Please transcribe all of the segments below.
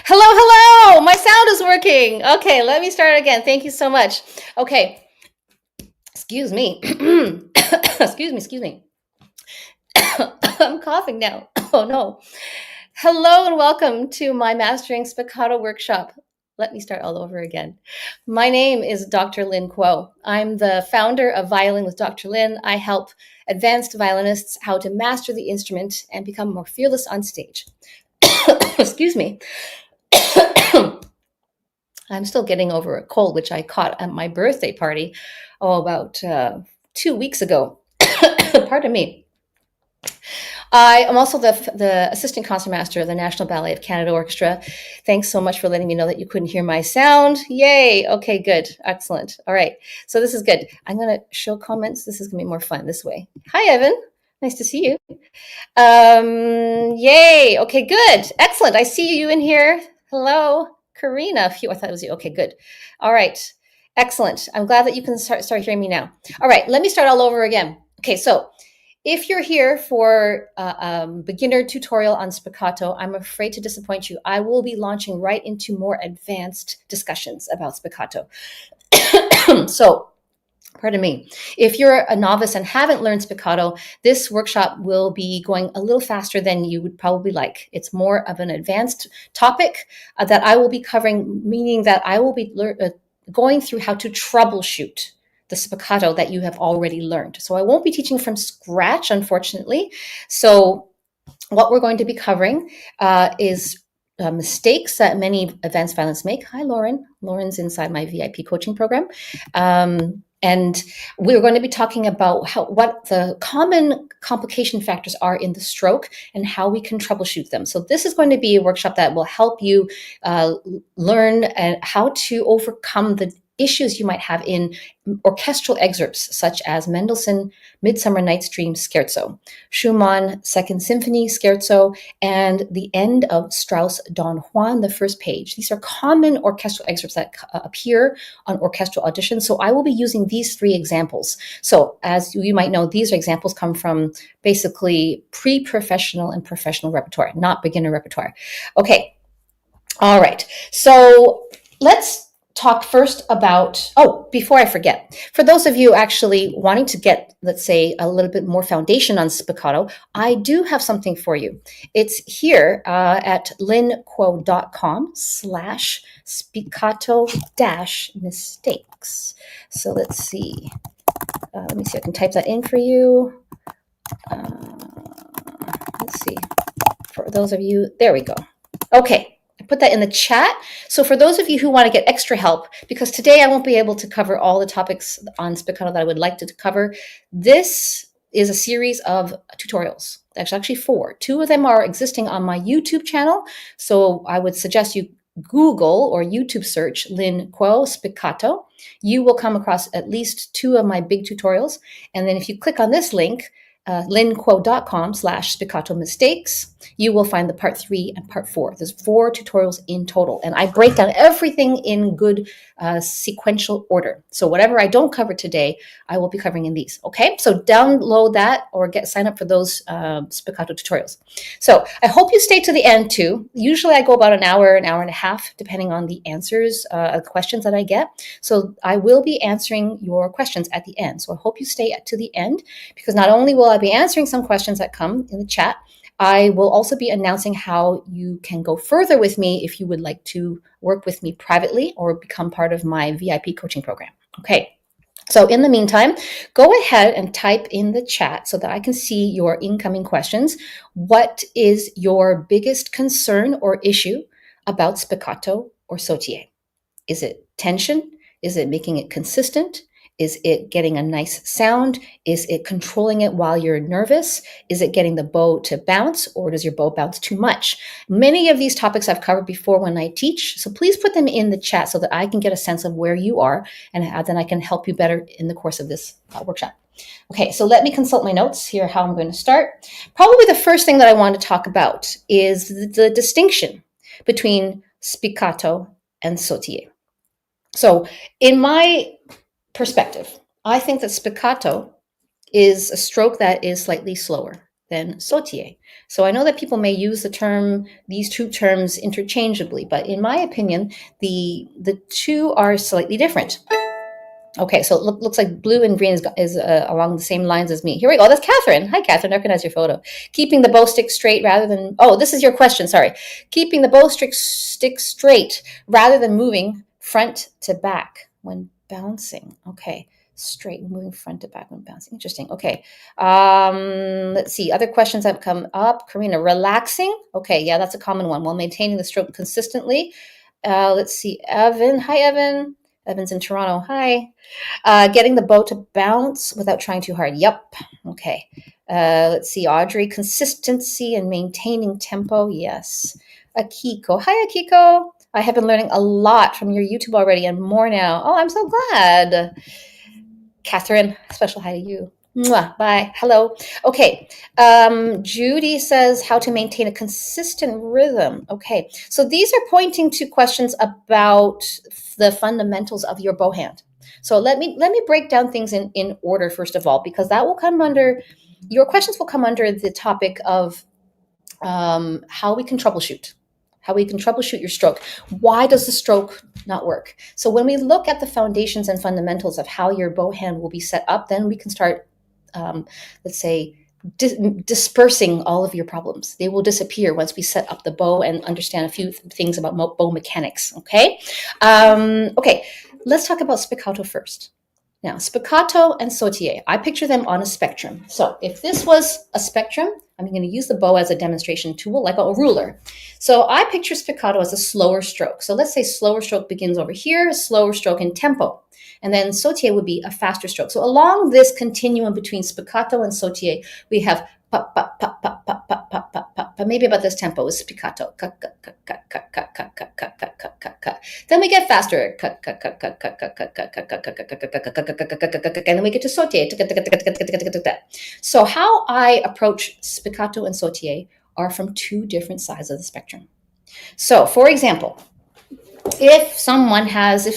Hello, hello. My sound is working. Okay, let me start again. Thank you so much. Okay. Excuse me. Excuse me. I'm coughing now. Oh no. Hello and welcome to my Mastering Spiccato workshop. Let me start all over again. My name is Dr. Lynn Kuo. I'm the founder of Violin with Dr. Lynn. I help advanced violinists how to master the instrument and become more fearless on stage. Excuse me. I'm still getting over a cold, which I caught at my birthday party, about 2 weeks ago. Pardon me. I am also the assistant concertmaster of the National Ballet of Canada Orchestra. Thanks so much for letting me know that you couldn't hear my sound. Yay. Okay, good. Excellent. All right. So this is good. I'm going to show comments. This is going to be more fun this way. Hi, Evan. Nice to see you. Yay. Okay, good. Excellent. I see you in here. Hello. Karina. Phew, I thought it was you. Okay, good. All right. Excellent. I'm glad that you can start hearing me now. All right. Let me start all over again. Okay, so if you're here for a beginner tutorial on spiccato, I'm afraid to disappoint you. I will be launching right into more advanced discussions about spiccato. So, pardon me. If you're a novice and haven't learned spiccato, this workshop will be going a little faster than you would probably like. It's more of an advanced topic that I will be covering, meaning that I will be going through how to troubleshoot the spiccato that you have already learned. So I won't be teaching from scratch, unfortunately. So what we're going to be covering is mistakes that many advanced violinists make. Hi, Lauren. Lauren's inside my VIP coaching program. And we're going to be talking about what the common complication factors are in the stroke and how we can troubleshoot them. So this is going to be a workshop that will help you learn how to overcome the issues you might have in orchestral excerpts such as Mendelssohn Midsummer Night's Dream Scherzo, Schumann Second Symphony Scherzo, and the end of Strauss Don Juan, the first page. These are common orchestral excerpts that appear on orchestral auditions. So I will be using these three examples. So as you might know, these examples come from basically pre-professional and professional repertoire, not beginner repertoire. Okay. All right. So let's talk first about, oh, before I forget, for those of you actually wanting to get, let's say, a little bit more foundation on spiccato, I do have something for you. It's here at lynnkuo.com/spiccato dash mistakes. So let's see. Let me see if I can type that in for you. Let's see. For those of you, there we go. Okay. I put that in the chat. So for those of you who want to get extra help, because today I won't be able to cover all the topics on spiccato that I would like to cover, this is a series of tutorials. There's actually 4. 2 of them are existing on my YouTube channel. So I would suggest you Google or YouTube search Lynn Kuo Spiccato. You will come across at least 2 of my big tutorials. And then if you click on this link, lynnkuo.com/spiccato mistakes, you will find the part 3 and part 4. There's 4 tutorials in total, and I break down everything in good sequential order. So whatever I don't cover today, I will be covering in these. Okay, so download that or sign up for those spiccato tutorials. So I hope you stay to the end too. Usually I go about an hour and a half, depending on the answers, questions that I get. So I will be answering your questions at the end. So I hope you stay to the end, because not only will I be answering some questions that come in the chat, I will also be announcing how you can go further with me if you would like to work with me privately or become part of my VIP coaching program. Okay. So in the meantime, go ahead and type in the chat so that I can see your incoming questions. What is your biggest concern or issue about spiccato or sautillé? Is it tension? Is it making it consistent? Is it getting a nice sound? Is it controlling it while you're nervous? Is it getting the bow to bounce, or does your bow bounce too much? Many of these topics I've covered before when I teach, so please put them in the chat so that I can get a sense of where you are, and then I can help you better in the course of this workshop. Okay, so let me consult my notes here, how I'm going to start. Probably the first thing that I want to talk about is the distinction between spiccato and sautillé. So in my perspective, I think that spiccato is a stroke that is slightly slower than sautillé. So I know that people may use these 2 terms interchangeably, but in my opinion, the 2 are slightly different. Okay, so it looks like blue and green is along the same lines as me. Here we go. That's Catherine. Hi, Catherine. I recognize your photo. Keeping the bow stick straight rather than... Oh, this is your question. Sorry. Keeping the bow stick straight rather than moving front to back when bouncing. Okay. Straight, moving front to back when bouncing. Interesting. Okay. Let's see. Other questions that have come up. Karina, relaxing. Okay. Yeah, that's a common one. While maintaining the stroke consistently. Let's see. Evan. Hi, Evan. Evan's in Toronto. Hi. Getting the bow to bounce without trying too hard. Yep. Okay. Let's see. Audrey, consistency and maintaining tempo. Yes. Akiko. Hi, Akiko. I have been learning a lot from your YouTube already and more now. Oh, I'm so glad. Catherine, special hi to you. Mwah, bye. Hello. Okay. Judy says how to maintain a consistent rhythm. Okay. So these are pointing to questions about the fundamentals of your bow hand. So let me break down things in order, first of all, because that will come under, your questions will come under the topic of how we can troubleshoot. How we can troubleshoot your stroke. Why does the stroke not work? So when we look at the foundations and fundamentals of how your bow hand will be set up, then we can start, let's say, dispersing all of your problems. They will disappear once we set up the bow and understand a few things about bow mechanics. Okay. Okay. Let's talk about spiccato first. Now, spiccato and sautillé, I picture them on a spectrum. So if this was a spectrum, I'm going to use the bow as a demonstration tool, like a ruler. So I picture spiccato as a slower stroke. So let's say slower stroke begins over here, slower stroke in tempo. And then sautillé would be a faster stroke. So along this continuum between spiccato and sautillé, we have pa, pa, pa, pa, pa, pa, pa, pa, pa, pa. Maybe about this tempo is spiccato. Then we get faster. And then we get to sautillé. So how I approach spiccato and sautillé are from 2 different sides of the spectrum. So for example, if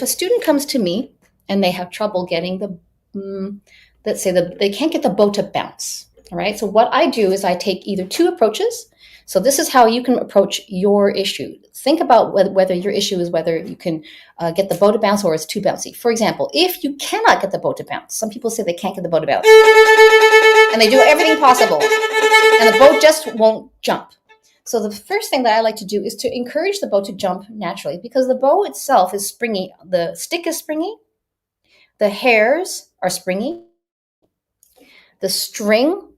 a student comes to me and they have trouble getting let's say they can't get the bow to bounce. All right. So what I do is I take either 2 approaches. So this is how you can approach your issue. Think about whether your issue is whether you can get the bow to bounce or it's too bouncy. For example, if you cannot get the bow to bounce, some people say they can't get the bow to bounce, and they do everything possible, and the bow just won't jump. So the first thing that I like to do is to encourage the bow to jump naturally, because the bow itself is springy. The stick is springy, the hairs are springy, the string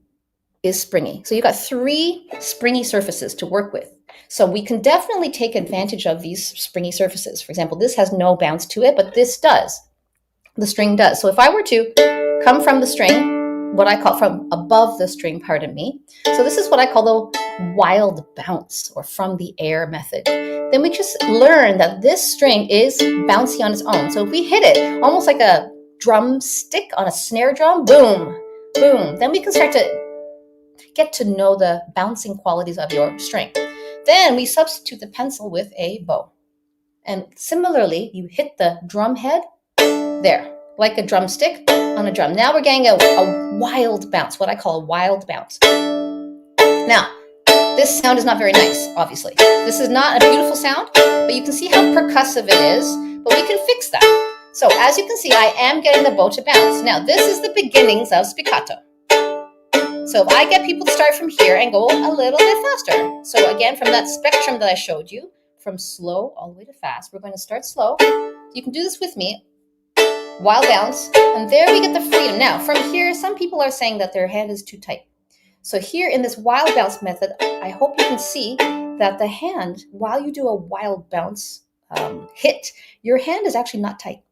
is springy. So you've got 3 springy surfaces to work with. So we can definitely take advantage of these springy surfaces. For example, this has no bounce to it, but this does. The string does. So if I were to come from the string, what I call from above the string, pardon me. So this is what I call the wild bounce, or from the air method. Then we just learn that this string is bouncy on its own. So if we hit it almost like a drumstick on a snare drum, boom, boom, then we can start to get to know the bouncing qualities of your string. Then we substitute the pencil with a bow. And similarly, you hit the drum head there, like a drumstick on a drum. Now we're getting a wild bounce, what I call a wild bounce. Now, this sound is not very nice, obviously. This is not a beautiful sound, but you can see how percussive it is, but we can fix that. So as you can see, I am getting the bow to bounce. Now, this is the beginnings of spiccato. So if I get people to start from here and go a little bit faster. So again, from that spectrum that I showed you, from slow all the way to fast, we're going to start slow. You can do this with me. Wild bounce, and there we get the freedom. Now, from here, some people are saying that their hand is too tight. So here in this wild bounce method, I hope you can see that the hand, while you do a wild bounce hit, your hand is actually not tight.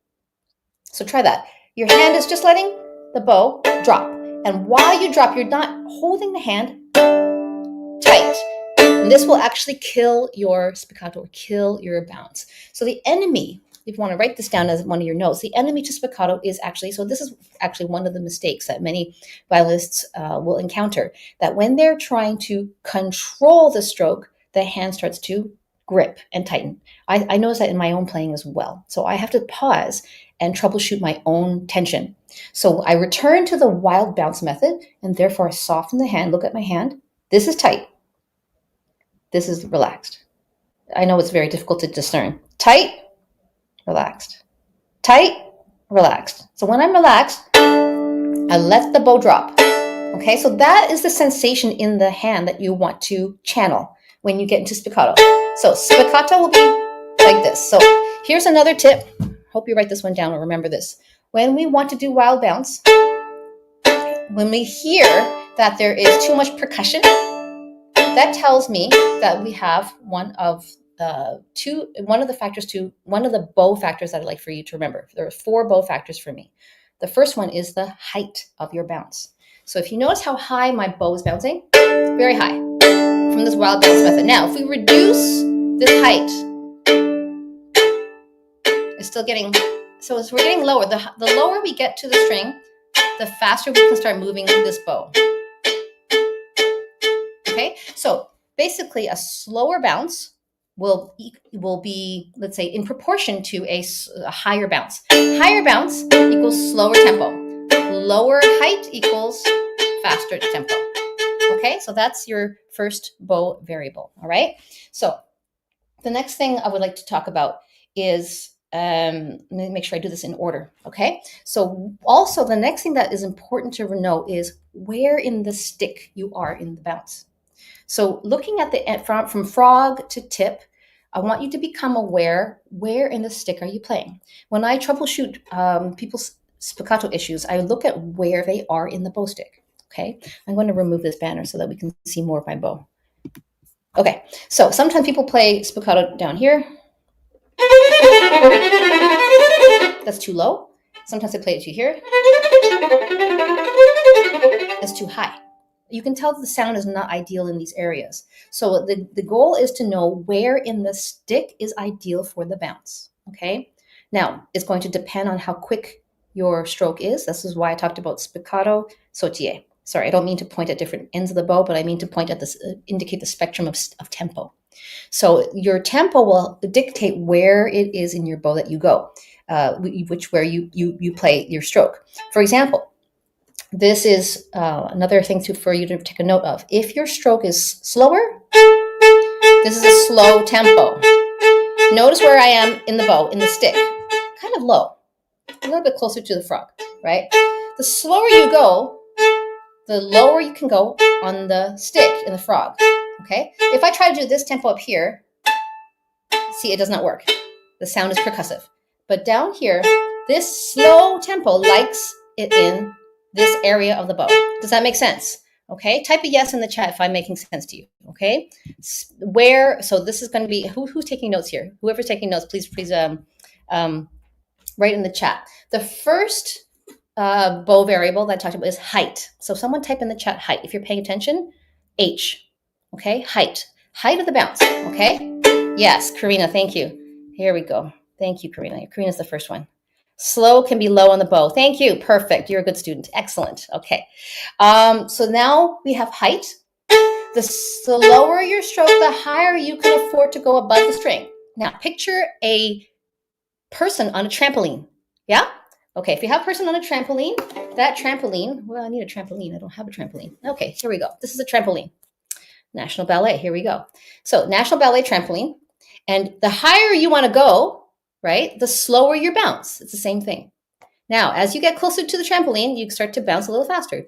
So try that. Your hand is just letting the bow drop. And while you drop, you're not holding the hand tight. And this will actually kill your spiccato or kill your bounce. So the enemy, if you want to write this down as one of your notes, the enemy to spiccato is actually, so this is actually one of the mistakes that many violinists will encounter, that when they're trying to control the stroke, the hand starts to grip and tighten. I notice that in my own playing as well. So I have to pause and troubleshoot my own tension. So I return to the wild bounce method, and therefore I soften the hand. Look at my hand. This is tight. This is relaxed. I know it's very difficult to discern. Tight, relaxed. Tight, relaxed. So when I'm relaxed, I let the bow drop. Okay, so that is the sensation in the hand that you want to channel when you get into spiccato. So spiccato will be like this. So here's another tip. Hope you write this one down or remember this. When we want to do wild bounce, when we hear that there is too much percussion, that tells me that we have one of the bow factors that I'd like for you to remember. There are 4 bow factors for me. The first one is the height of your bounce. So if you notice how high my bow is bouncing, very high from this wild bounce method. Now, if we reduce this height, it's still getting, so as we're getting lower, the lower we get to the string, the faster we can start moving this bow. Okay, so basically a slower bounce will be, let's say, in proportion to a higher bounce. Higher bounce equals slower tempo. Lower height equals faster tempo. Okay, so that's your first bow variable. All right, so the next thing I would like to talk about is, let me make sure I do this in order. Okay, so also the next thing that is important to know is where in the stick you are in the bounce. So looking at the from frog to tip, I want you to become aware, where in the stick are you playing? When I troubleshoot people's spiccato issues, I look at where they are in the bow stick. Okay, I'm going to remove this banner so that we can see more of my bow. Okay, so sometimes people play spiccato down here. That's too low. Sometimes they play it to here. That's too high. You can tell that the sound is not ideal in these areas. So the goal is to know where in the stick is ideal for the bounce. Okay, now it's going to depend on how quick your stroke is. This is why I talked about spiccato, sautillé. Sorry, I don't mean to point at different ends of the bow, but I mean to point at this, indicate the spectrum of tempo. So your tempo will dictate where it is in your bow that you go, where you play your stroke. For example, this is another thing for you to take a note of. If your stroke is slower, this is a slow tempo. Notice where I am in the bow, in the stick, kind of low, a little bit closer to the frog, right? The slower you go, the lower you can go on the stick in the frog, okay? If I try to do this tempo up here, see, it does not work. The sound is percussive. But down here, this slow tempo likes it in this area of the bow. Does that make sense? Okay, type a yes in the chat if I'm making sense to you, okay? So this is going to be, who's taking notes here? Whoever's taking notes, please write in the chat. The first bow variable that I talked about is height. So someone type in the chat height. If you're paying attention, H, okay? Height of the bounce, okay? Yes, Karina, thank you. Here we go. Thank you, Karina. Karina's the first one. Slow can be low on the bow. Thank you. Perfect. You're a good student. Excellent. Okay. So now we have height. The lower your stroke, the higher you can afford to go above the string. Now, picture a person on a trampoline. Yeah? Okay, if you have a person on a trampoline, that trampoline, well, I need a trampoline. I don't have a trampoline. Okay, here we go. This is a trampoline. National Ballet. Here we go. So National Ballet trampoline. And the higher you want to go, right, the slower your bounce. It's the same thing. Now, as you get closer to the trampoline, you start to bounce a little faster.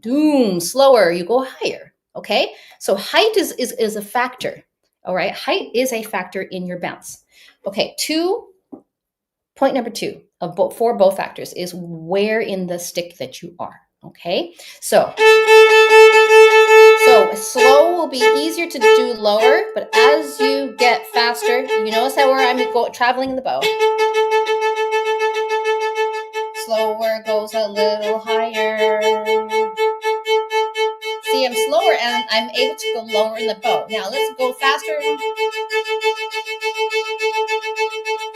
Doom, slower, you go higher. Okay? So height is a factor. All right? Height is a factor in your bounce. Okay, point number 2 of for both factors is where in the stick that you are. Okay? So slow will be easier to do lower, but as you get faster, you notice that where I'm traveling in the bow. Slower goes a little higher. See, I'm slower and I'm able to go lower in the bow. Now let's go faster.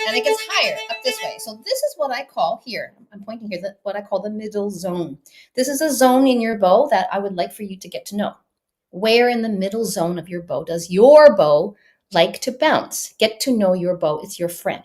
And it gets higher up this way. So this is what I call here, I'm pointing here, what I call the middle zone. This is a zone in your bow that I would like for you to get to know. Where in the middle zone of your bow does your bow like to bounce? Get to know your bow. It's your friend.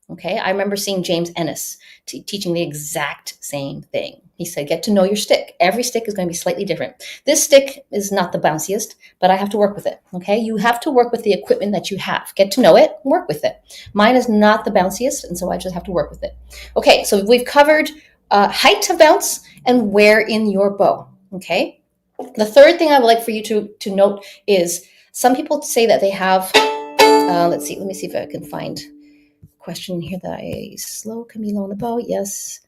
Okay, I remember seeing James Ennis teaching the exact same thing. He said, get to know your stick. Every stick is going to be slightly different. This stick is not the bounciest, but I have to work with it. Okay, you have to work with the equipment that you have. Get to know it, work with it. Mine is not the bounciest, and so I just have to work with it. Okay, so we've covered height of bounce and where in your bow. Okay, the third thing I would like for you to note is some people say that they have, let me see if I can find question here that slow can be low on the bow. Yes.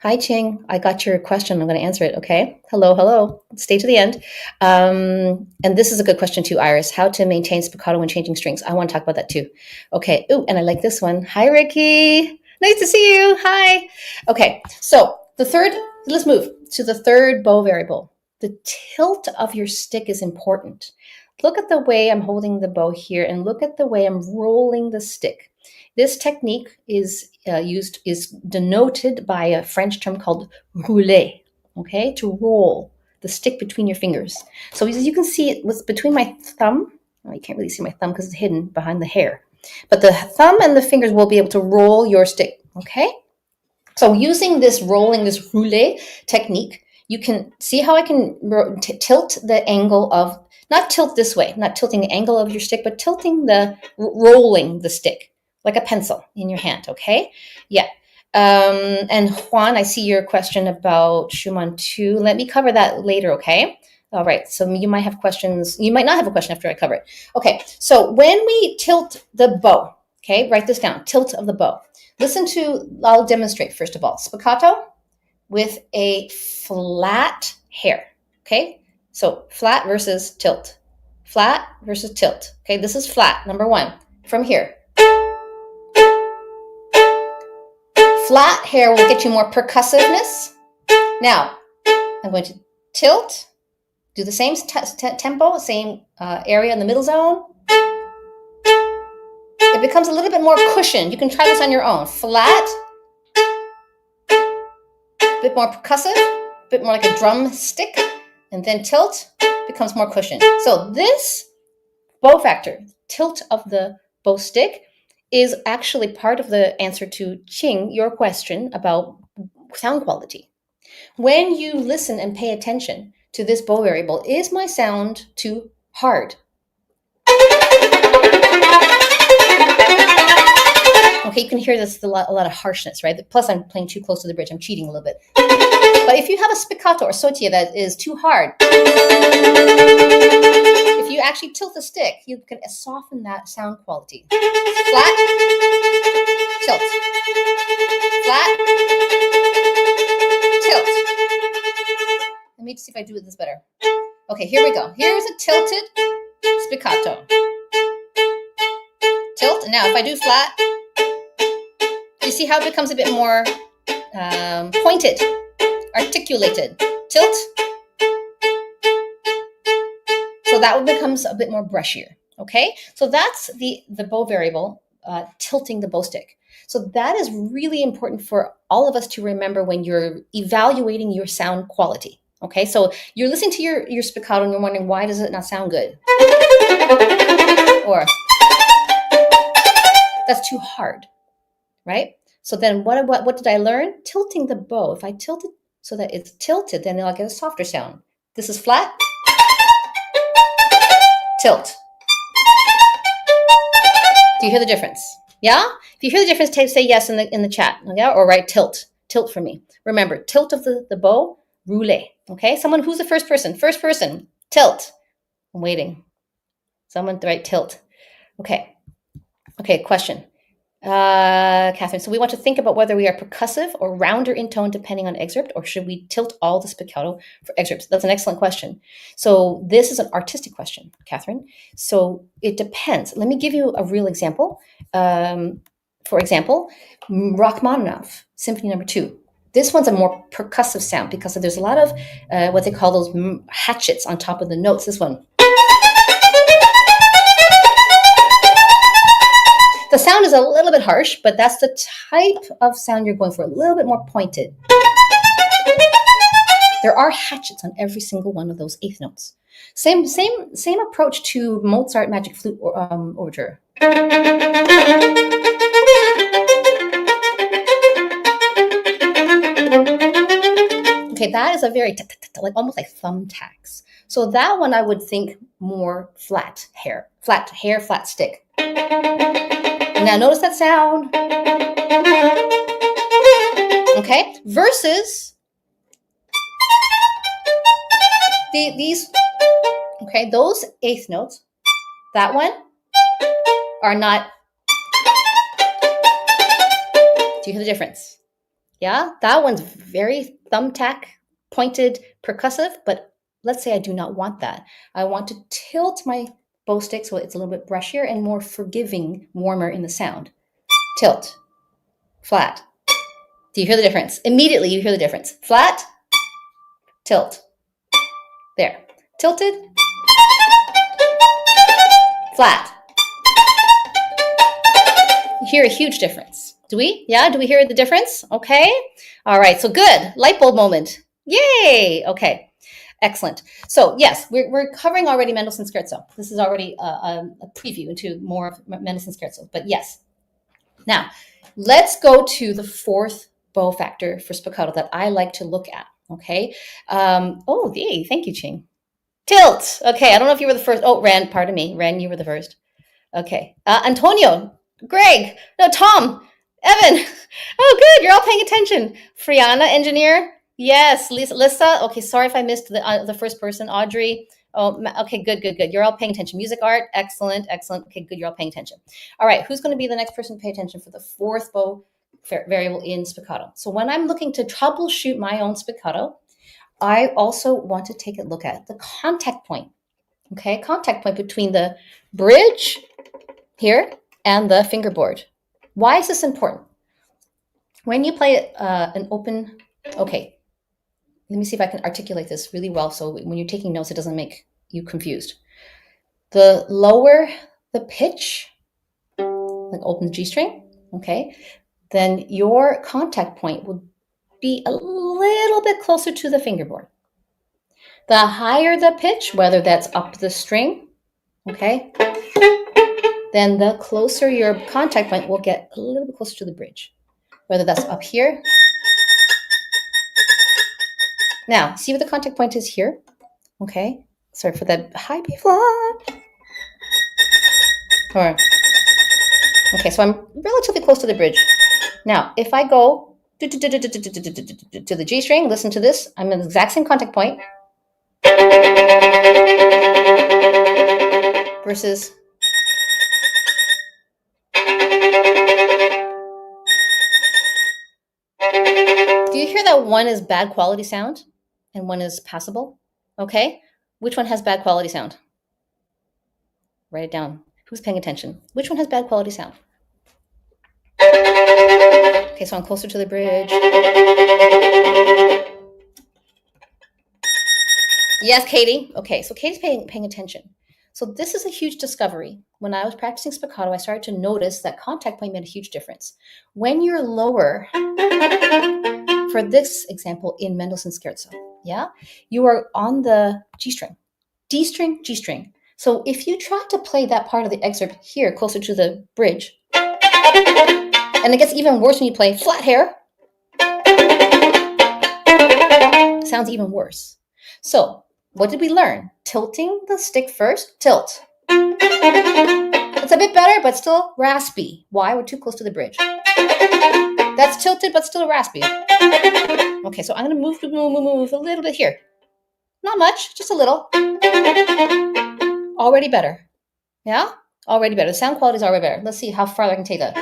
Hi, Ching. I got your question. I'm going to answer it. Okay. Hello. Stay to the end. And this is a good question too, Iris. How to maintain spiccato when changing strings. I want to talk about that too. Okay. Ooh, and I like this one. Hi, Ricky. Nice to see you. Hi. Okay. So let's move to the third bow variable. The tilt of your stick is important. Look at the way I'm holding the bow here and look at the way I'm rolling the stick. This technique is denoted by a French term called rouler, okay, to roll the stick between your fingers. So as you can see, it was between my thumb. Oh, you can't really see my thumb because it's hidden behind the hair. But the thumb and the fingers will be able to roll your stick, okay? So using this rouler technique, you can see how I can tilt the angle of, not tilt this way, not tilting the angle of your stick, but rolling the stick like a pencil in your hand, okay? Yeah. And Juan, I see your question about Schumann 2. Let me cover that later, okay? All right, so you might have questions. You might not have a question after I cover it. Okay, so when we tilt the bow, okay, write this down, tilt of the bow. I'll demonstrate first of all. Spiccato with a flat hair, okay? So flat versus tilt. Flat versus tilt. Okay, this is flat, number 1. From here. Flat hair will get you more percussiveness. Now, I'm going to tilt, do the same tempo, same area in the middle zone. It becomes a little bit more cushioned. You can try this on your own. Flat, a bit more percussive, a bit more like a drum stick, and then tilt becomes more cushioned. So this bow factor, tilt of the bow stick, is actually part of the answer to Ching, your question about sound quality. When you listen and pay attention to this bow variable, is my sound too hard? Okay, you can hear this a lot of harshness, right? Plus, I'm playing too close to the bridge. I'm cheating a little bit. But if you have a spiccato or sautillé that is too hard, if you actually tilt the stick, you can soften that sound quality. Flat, tilt, flat, tilt. Let me see if I do this better. Okay, here we go. Here's a tilted spiccato. Tilt, and now if I do flat, you see how it becomes a bit more pointed, articulated. Tilt. So that one becomes a bit more brushier. Okay, so that's the bow variable, tilting the bow stick. So that is really important for all of us to remember when you're evaluating your sound quality. Okay, so you're listening to your spiccato and you're wondering, why does it not sound good? Or that's too hard, right? So then what did I learn? Tilting the bow. If I tilt it so that it's tilted, then I'll get a softer sound. This is flat. Tilt. Do you hear the difference? Yeah? If you hear the difference, say yes in the chat. Yeah? Or write tilt. Tilt for me. Remember, tilt of the bow, roulé. Okay? Someone who's the first person. First person. Tilt. I'm waiting. Someone write tilt. Okay. Okay, question. Catherine, so we want to think about whether we are percussive or rounder in tone depending on excerpt, or should we tilt all the spiccato for excerpts? That's an excellent question. So this is an artistic question, Catherine. So it depends. Let me give you a real example. For example, Rachmaninoff, Symphony No. 2. This one's a more percussive sound because there's a lot of what they call those hatchets on top of the notes. This one. The sound is a little bit harsh, but that's the type of sound you're going for, a little bit more pointed. There are hatchets on every single one of those eighth notes. Same approach to Mozart Magic Flute Overture. Okay, that is a very like almost like thumbtacks. So that one I would think more flat hair, flat stick. Now notice that sound. Okay, versus these. Okay, those eighth notes. That one are not. Do you hear the difference? Yeah, that one's very thumbtack, pointed, percussive, but let's say I do not want that. I want to tilt my bow stick so it's a little bit brushier and more forgiving, warmer in the sound. Tilt, flat. Do you hear the difference? Immediately you hear the difference. Flat, tilt. There. Tilted, flat. You hear a huge difference. Do we? Yeah, do we hear the difference? Okay. All right, so good. Light bulb moment. Yay. Okay. Excellent. So yes, we're covering already Mendelssohn Scherzo. This is already a preview into more of Mendelssohn Scherzo. But yes, now let's go to the fourth bow factor for spiccato that I like to look at. Okay. Oh, yay! Thank you, Ching. Tilt. Okay. I don't know if you were the first. Oh, Ren. Pardon me, Ren. You were the first. Okay. Antonio, Greg. No, Tom, Evan. Oh, good. You're all paying attention. Friana, engineer. Yes, Lisa. Okay, sorry if I missed the first person. Audrey. Oh, okay, good. You're all paying attention. Music art, excellent. Okay, good. You're all paying attention. All right, who's going to be the next person to pay attention for the fourth bow variable in spiccato? So when I'm looking to troubleshoot my own spiccato, I also want to take a look at the contact point. Okay, contact point between the bridge here and the fingerboard. Why is this important? When you play an open, okay. Let me see if I can articulate this really well so when you're taking notes, it doesn't make you confused. The lower the pitch, like open G string, okay, then your contact point will be a little bit closer to the fingerboard. The higher the pitch, whether that's up the string, okay, then the closer your contact point will get a little bit closer to the bridge. Whether that's up here Now, see what the contact point is here? Okay. Sorry for that high B flat. Or, okay, so I'm relatively close to the bridge. Now, if I go to the G string, listen to this. I'm in the exact same contact point. Versus do you hear that one is bad quality sound and one is passable? Okay. Which one has bad quality sound? Write it down. Who's paying attention? Which one has bad quality sound? Okay, so I'm closer to the bridge. Yes, Katie. Okay, so Katie's paying attention. So this is a huge discovery. When I was practicing spiccato, I started to notice that contact point made a huge difference. When you're lower, for this example in Mendelssohn Scherzo, yeah, you are on the G string, D string, G string. So if you try to play that part of the excerpt here, closer to the bridge, and it gets even worse when you play flat hair, sounds even worse. So what did we learn? Tilting the stick first, tilt. It's a bit better, but still raspy. Why? We're too close to the bridge. That's tilted, but still raspy. Okay, so I'm going to move a little bit here. Not much, just a little. Already better. Yeah? Already better. The sound quality is already better. Let's see how far I can take that.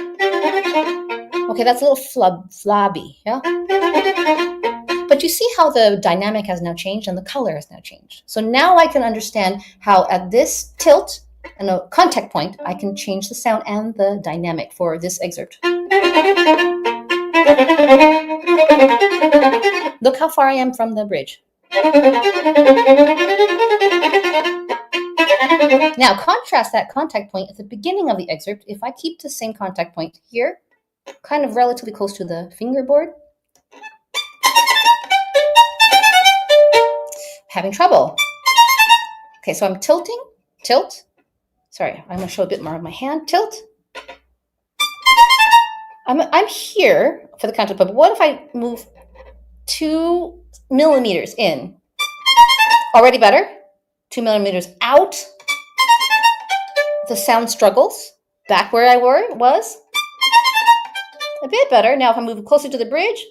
Okay, that's a little flabby. Yeah? But you see how the dynamic has now changed and the color has now changed. So now I can understand how at this tilt and a contact point, I can change the sound and the dynamic for this excerpt. Look how far I am from the bridge. Now contrast that contact point at the beginning of the excerpt. If I keep the same contact point here, kind of relatively close to the fingerboard, having trouble. Okay, so I'm tilting, tilt. Sorry, I'm going to show a bit more of my hand. Tilt. I'm here for the contact point, but what if I move 2 millimeters in? Already better. 2 millimeters out. The sound struggles. Back where I was. A bit better. Now if I move closer to the bridge,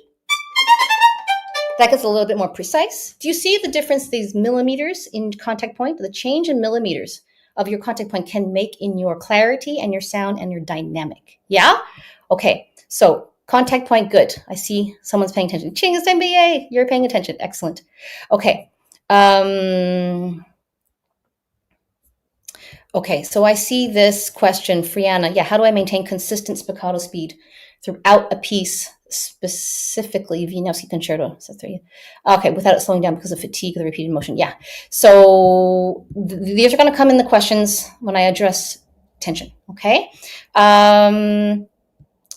that gets a little bit more precise. Do you see the difference these millimeters in contact point? The change in millimeters of your contact point can make in your clarity and your sound and your dynamic. Yeah? Okay, so contact point, good. I see someone's paying attention. Chingus MBA, you're paying attention. Excellent. Okay. Okay, so I see this question, Friana. Yeah, how do I maintain consistent spiccato speed throughout a piece, specifically Wieniawski concerto? Okay, without it slowing down because of fatigue of the repeated motion. Yeah, so these are going to come in the questions when I address tension. Okay.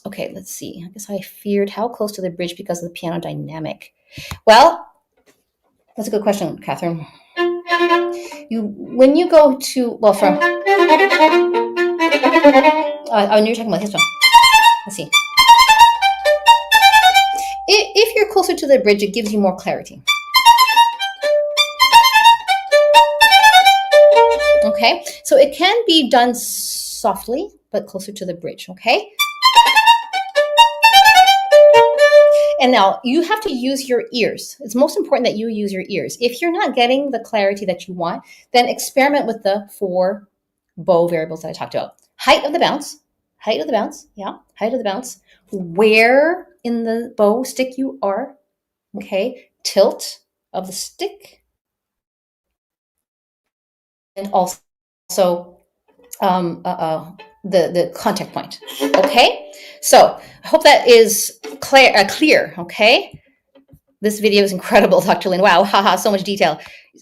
Okay, let's see. I guess I feared how close to the bridge because of the piano dynamic. Well, that's a good question, Catherine. When you go to, well, from, you're talking about this one. Let's see. If you're closer to the bridge, it gives you more clarity. Okay, so it can be done softly, but closer to the bridge, okay? And now you have to use your ears. It's most important that you use your ears. If you're not getting the clarity that you want, then experiment with the 4 bow variables that I talked about. Height of the bounce, yeah, height of the bounce, where in the bow stick you are, okay, tilt of the stick, and also the contact point, okay? So I hope that is clear, okay? This video is incredible, Dr. Lynn. Wow, haha, so much detail.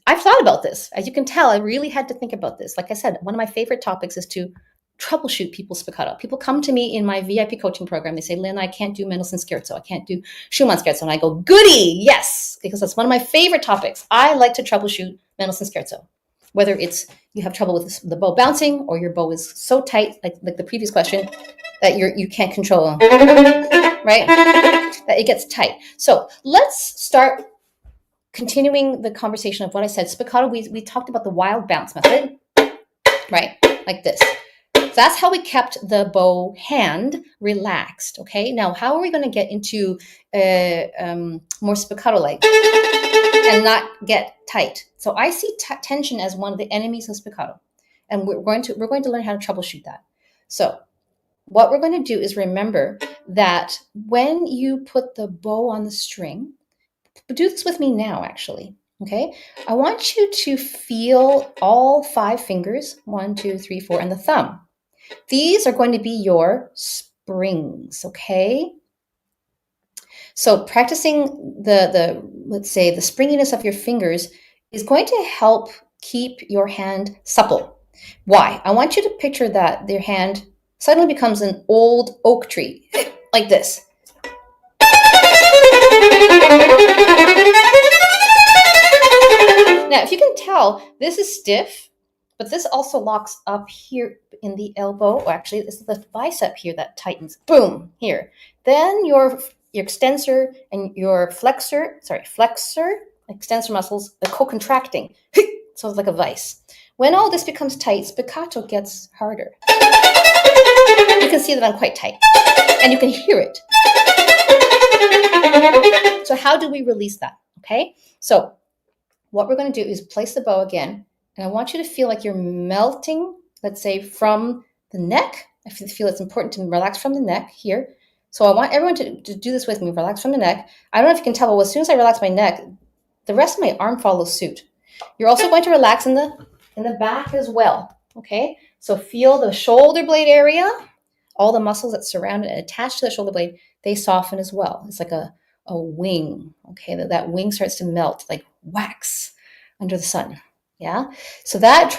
I've thought about this. As you can tell, I really had to think about this. Like I said, one of my favorite topics is to troubleshoot people's spiccato. People come to me in my VIP coaching program. They say, Lynn, I can't do Mendelssohn Scherzo. I can't do Schumann Scherzo. And I go, goody, yes, because that's one of my favorite topics. I like to troubleshoot Mendelssohn Scherzo. Whether it's you have trouble with the bow bouncing or your bow is so tight, like the previous question, that you can't control, right? That it gets tight. So let's start continuing the conversation of what I said, spiccato, we talked about the wild bounce method, right? Like this. So that's how we kept the bow hand relaxed, okay? Now, how are we going to get into more spiccato-like and not get tight? So I see tension as one of the enemies of spiccato, and we're going to learn how to troubleshoot that. So what we're going to do is remember that when you put the bow on the string, do this with me now, actually. Okay, I want you to feel all 5 fingers, 1, 2, 3, 4, and the thumb. These are going to be your springs, okay? So practicing the let's say, the springiness of your fingers is going to help keep your hand supple. Why? I want you to picture that your hand suddenly becomes an old oak tree, like this. Now, if you can tell, this is stiff, but this also locks up here in the elbow. Or actually, this is the bicep here that tightens. Boom, here. Then your extensor and your flexor, extensor muscles, are co-contracting. So it's like a vice. When all this becomes tight, spiccato gets harder. You can see that I'm quite tight, and you can hear it. So how do we release that? Okay, so what we're going to do is place the bow again, and I want you to feel like you're melting, let's say, from the neck. I feel it's important to relax from the neck here. So I want everyone to do this with me. Relax from the neck. I don't know if you can tell, but as soon as I relax my neck, the rest of my arm follows suit. You're also going to relax in the back as well. Okay, so feel the shoulder blade area. All the muscles that surround it and attach to the shoulder blade, they soften as well. It's like a wing. Okay, that wing starts to melt like wax under the sun. Yeah, so that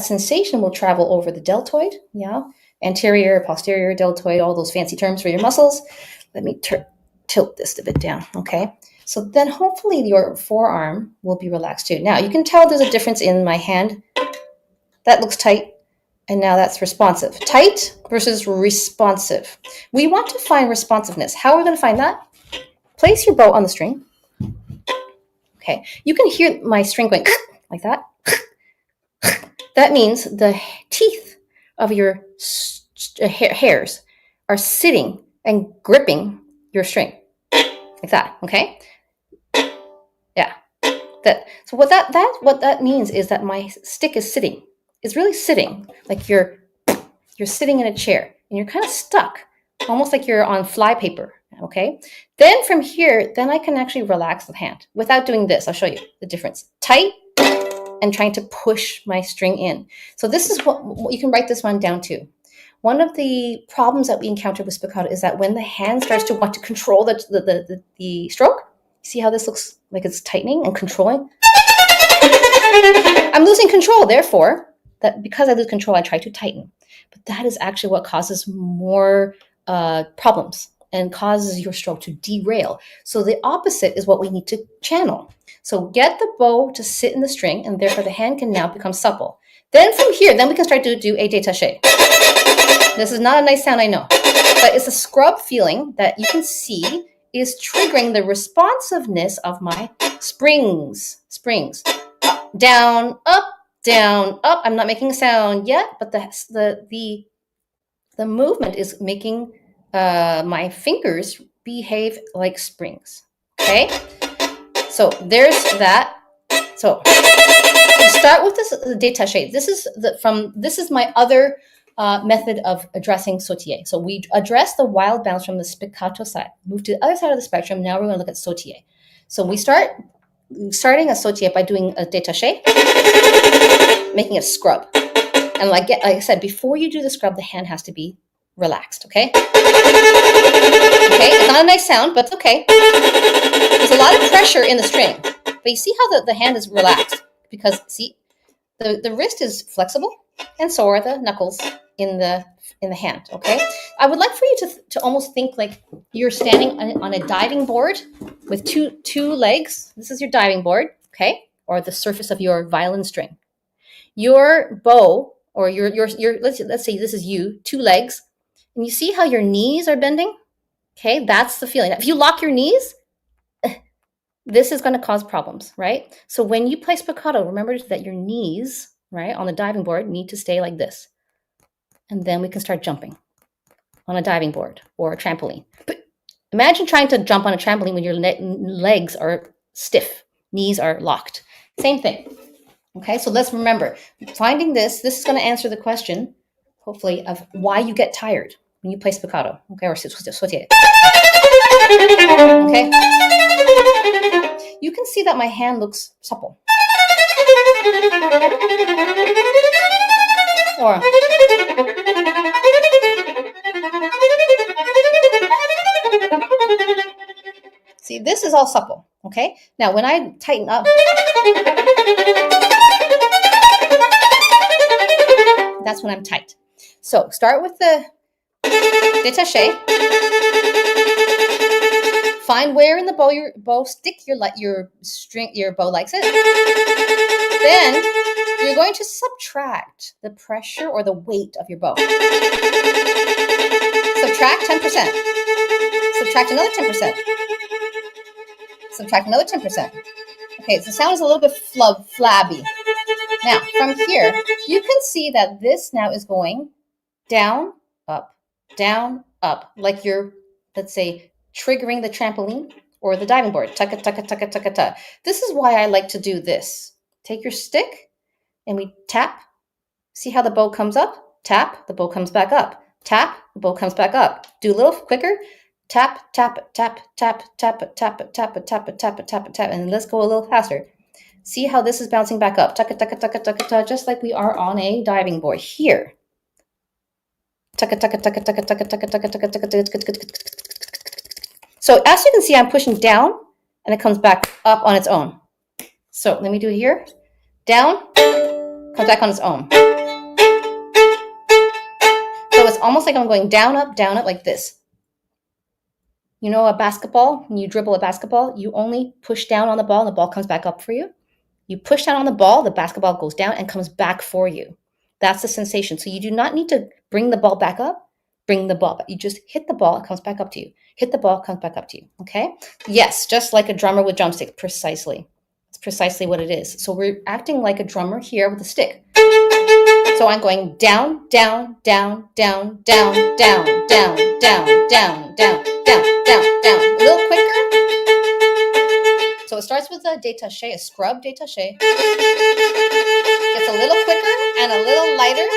sensation will travel over the deltoid. Yeah, anterior, posterior, deltoid, all those fancy terms for your muscles. Let me tilt this a bit down. Okay, so then hopefully your forearm will be relaxed too. Now you can tell there's a difference in my hand. That looks tight, and now that's responsive. Tight versus responsive. We want to find responsiveness. How are we going to find that? Place your bow on the string. Okay, you can hear my string going like that. That means the teeth of your hairs are sitting and gripping your string like that. Okay, yeah. So what that means is that my stick is sitting. It's really sitting, like you're sitting in a chair and you're kind of stuck, almost like you're on fly paper. Okay, then from here, then I can actually relax the hand without doing this. I'll show you the difference. Tight and trying to push my string in. So this is what you can write this one down too. One of the problems that we encounter with spiccato is that when the hand starts to want to control the stroke, see how this looks like it's tightening and controlling? I'm losing control, therefore, because I lose control, I try to tighten. But that is actually what causes more problems and causes your stroke to derail. So the opposite is what we need to channel. So get the bow to sit in the string, and therefore the hand can now become supple. Then from here, then we can start to do a détaché. This is not a nice sound, I know, but it's a scrub feeling that you can see is triggering the responsiveness of my springs. Up, down, up, down, up. I'm not making a sound yet, but the movement is making my fingers behave like springs. Okay, so there's that. So we start with this détaché. This is my other method of addressing sautillé. So we address the wild bounce from the spiccato side. Move to the other side of the spectrum. Now we're going to look at sautillé. So we starting a sautillé by doing a détaché, making a scrub. And like I said, before you do the scrub, the hand has to be relaxed, okay? Okay, it's not a nice sound, but it's okay. There's a lot of pressure in the string. But you see how the hand is relaxed? Because, see, the wrist is flexible, and so are the knuckles in the hand, okay? I would like for you to almost think like you're standing on a diving board with two legs. This is your diving board, okay? Or the surface of your violin string. Your bow, or your let's say this is you, 2 legs, and you see how your knees are bending? Okay, that's the feeling. If you lock your knees, this is going to cause problems, right? So when you play spiccato, remember that your knees, right, on the diving board need to stay like this. And then we can start jumping on a diving board or a trampoline. But imagine trying to jump on a trampoline when your legs are stiff, knees are locked. Same thing. Okay, so let's remember, finding this is going to answer the question, hopefully, of why you get tired when you play spiccato, okay, or sautillé. Okay, you can see that my hand looks supple. Or see, this is all supple, okay? Now, when I tighten up, that's when I'm tight. So start with the détaché. Find where in the bow your bow stick your string, your bow likes it. Then you're going to subtract the pressure or the weight of your bow. Subtract 10%. Subtract another 10%. Subtract another 10%. Okay, so the sound is a little bit flabby. Now, from here, you can see that this now is going down, up, like you're, let's say, triggering the trampoline or the diving board. Tucka, tucka, tucka, tucka, tucka. This is why I like to do this. Take your stick and we tap. See how the bow comes up? Tap, the bow comes back up. Tap, the bow comes back up. Do a little quicker. Tap, tap, tap, tap, tap, tap, tap, tap, tap, tap, tap, tap, and let's go a little faster. See how this is bouncing back up. Tucka, tucka, tucka, tucka, tucka, just like we are on a diving board here. Tucka, tucka, tucka, tucka, tucka, tucka, tucka, tucka, tucka, tucka. So as you can see, I'm pushing down, and it comes back up on its own. So let me do it here. Down, comes back on its own. So it's almost like I'm going down, up, like this. You know, a basketball, when you dribble a basketball, you only push down on the ball and the ball comes back up for you. You push down on the ball, the basketball goes down and comes back for you. That's the sensation. So you do not need to bring the ball back up, bring the ball back. You just hit the ball, it comes back up to you. Hit the ball, comes back up to you, okay? Yes, just like a drummer with drumsticks, precisely. It's precisely what it is. So we're acting like a drummer here with a stick. So I'm going down, down, down, down, down, down, down, down, down, down, down, down, down. A little quicker. So it starts with a détaché, a scrub détaché. It's a little quicker and a little lighter.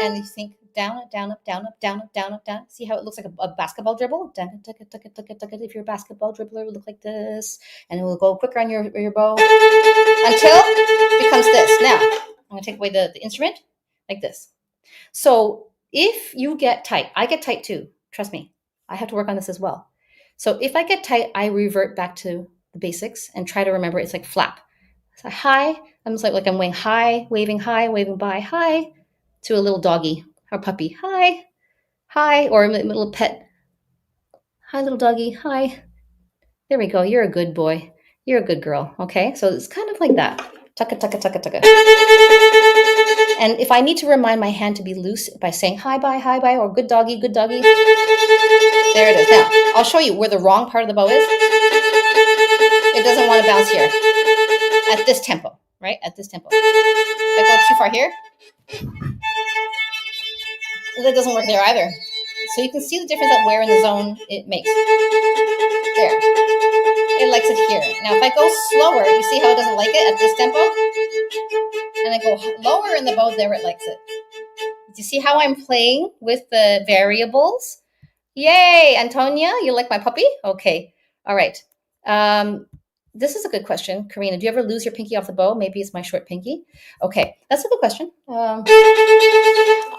And you think down, up, down, up, down, up, down, up, down, up, down. See how it looks like a basketball dribble? If you're a basketball dribbler, it would look like this. And it will go quicker on your bow until it becomes this. Now, I'm going to take away the instrument like this. So if you get tight, I get tight too. Trust me, I have to work on this as well. So if I get tight, I revert back to the basics and try to remember it's like flap. So high, I'm just like I'm waving by, high, to a little doggy or puppy. Hi, hi, or a little pet. Hi, little doggy, hi. There we go. You're a good boy. You're a good girl. Okay, so it's kind of like that. Tucka, tucka, tucka, tucka. And if I need to remind my hand to be loose by saying hi, bye, or good doggy, there it is. Now, I'll show you where the wrong part of the bow is. It doesn't want to bounce here. At this tempo, right? At this tempo. If I go too far here, that doesn't work there either. So you can see the difference of where in the zone it makes. There. It likes it here. Now, if I go slower, you see how it doesn't like it at this tempo? And I go lower in the bow, there it likes it. Do you see how I'm playing with the variables? Yay, Antonia, you like my puppy? Okay, all right. This is a good question. Karina, do you ever lose your pinky off the bow? Maybe it's my short pinky. Okay, that's a good question.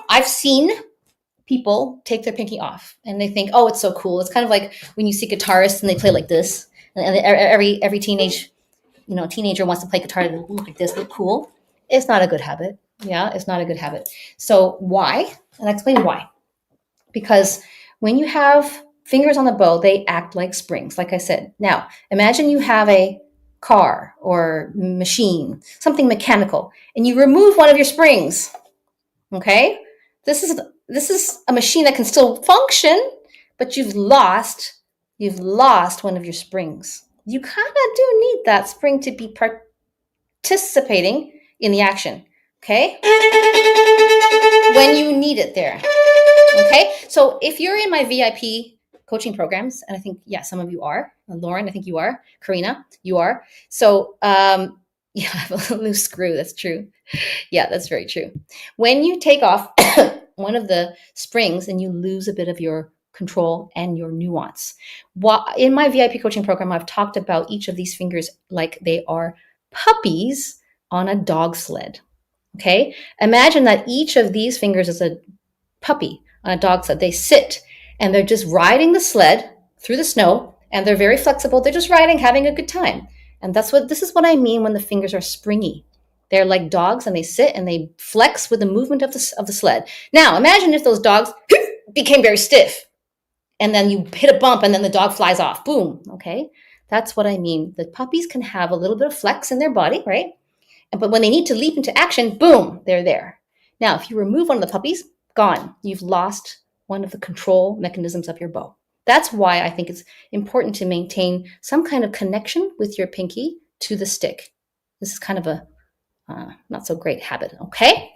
I've seen people take their pinky off and they think, oh, it's so cool. It's kind of like when you see guitarists and they play like this. And every teenager wants to play guitar and look like this, look cool. It's not a good habit. Yeah, it's not a good habit. So why? And I'll explain why. Because when you have fingers on the bow, they act like springs, like I said. Now, imagine you have a car or machine, something mechanical, and you remove one of your springs. Okay? This is a machine that can still function, but you've lost one of your springs. you kind of do need that spring to be participating in the action, okay? When you need it there, okay? So if you're in my VIP coaching programs, and I think, yeah, some of you are. Lauren, I think you are. Karina, you are. So, yeah, I have a loose screw. That's true. Yeah, that's very true. When you take off one of the springs, and you lose a bit of your control and your nuance. In my VIP coaching program, I've talked about each of these fingers like they are puppies on a dog sled. Okay? Imagine that each of these fingers is a puppy on a dog sled. They sit and they're just riding the sled through the snow, and they're very flexible. They're just riding, having a good time. And this is what I mean when the fingers are springy. They're like dogs, and they sit and they flex with the movement of the sled. Now, imagine if those dogs became very stiff, and then you hit a bump, and then the dog flies off. Boom. Okay, that's what I mean. The puppies can have a little bit of flex in their body, right? But when they need to leap into action, boom, they're there. Now, if you remove one of the puppies, gone. You've lost one of the control mechanisms of your bow. That's why I think it's important to maintain some kind of connection with your pinky to the stick. This is kind of a not so great habit, okay?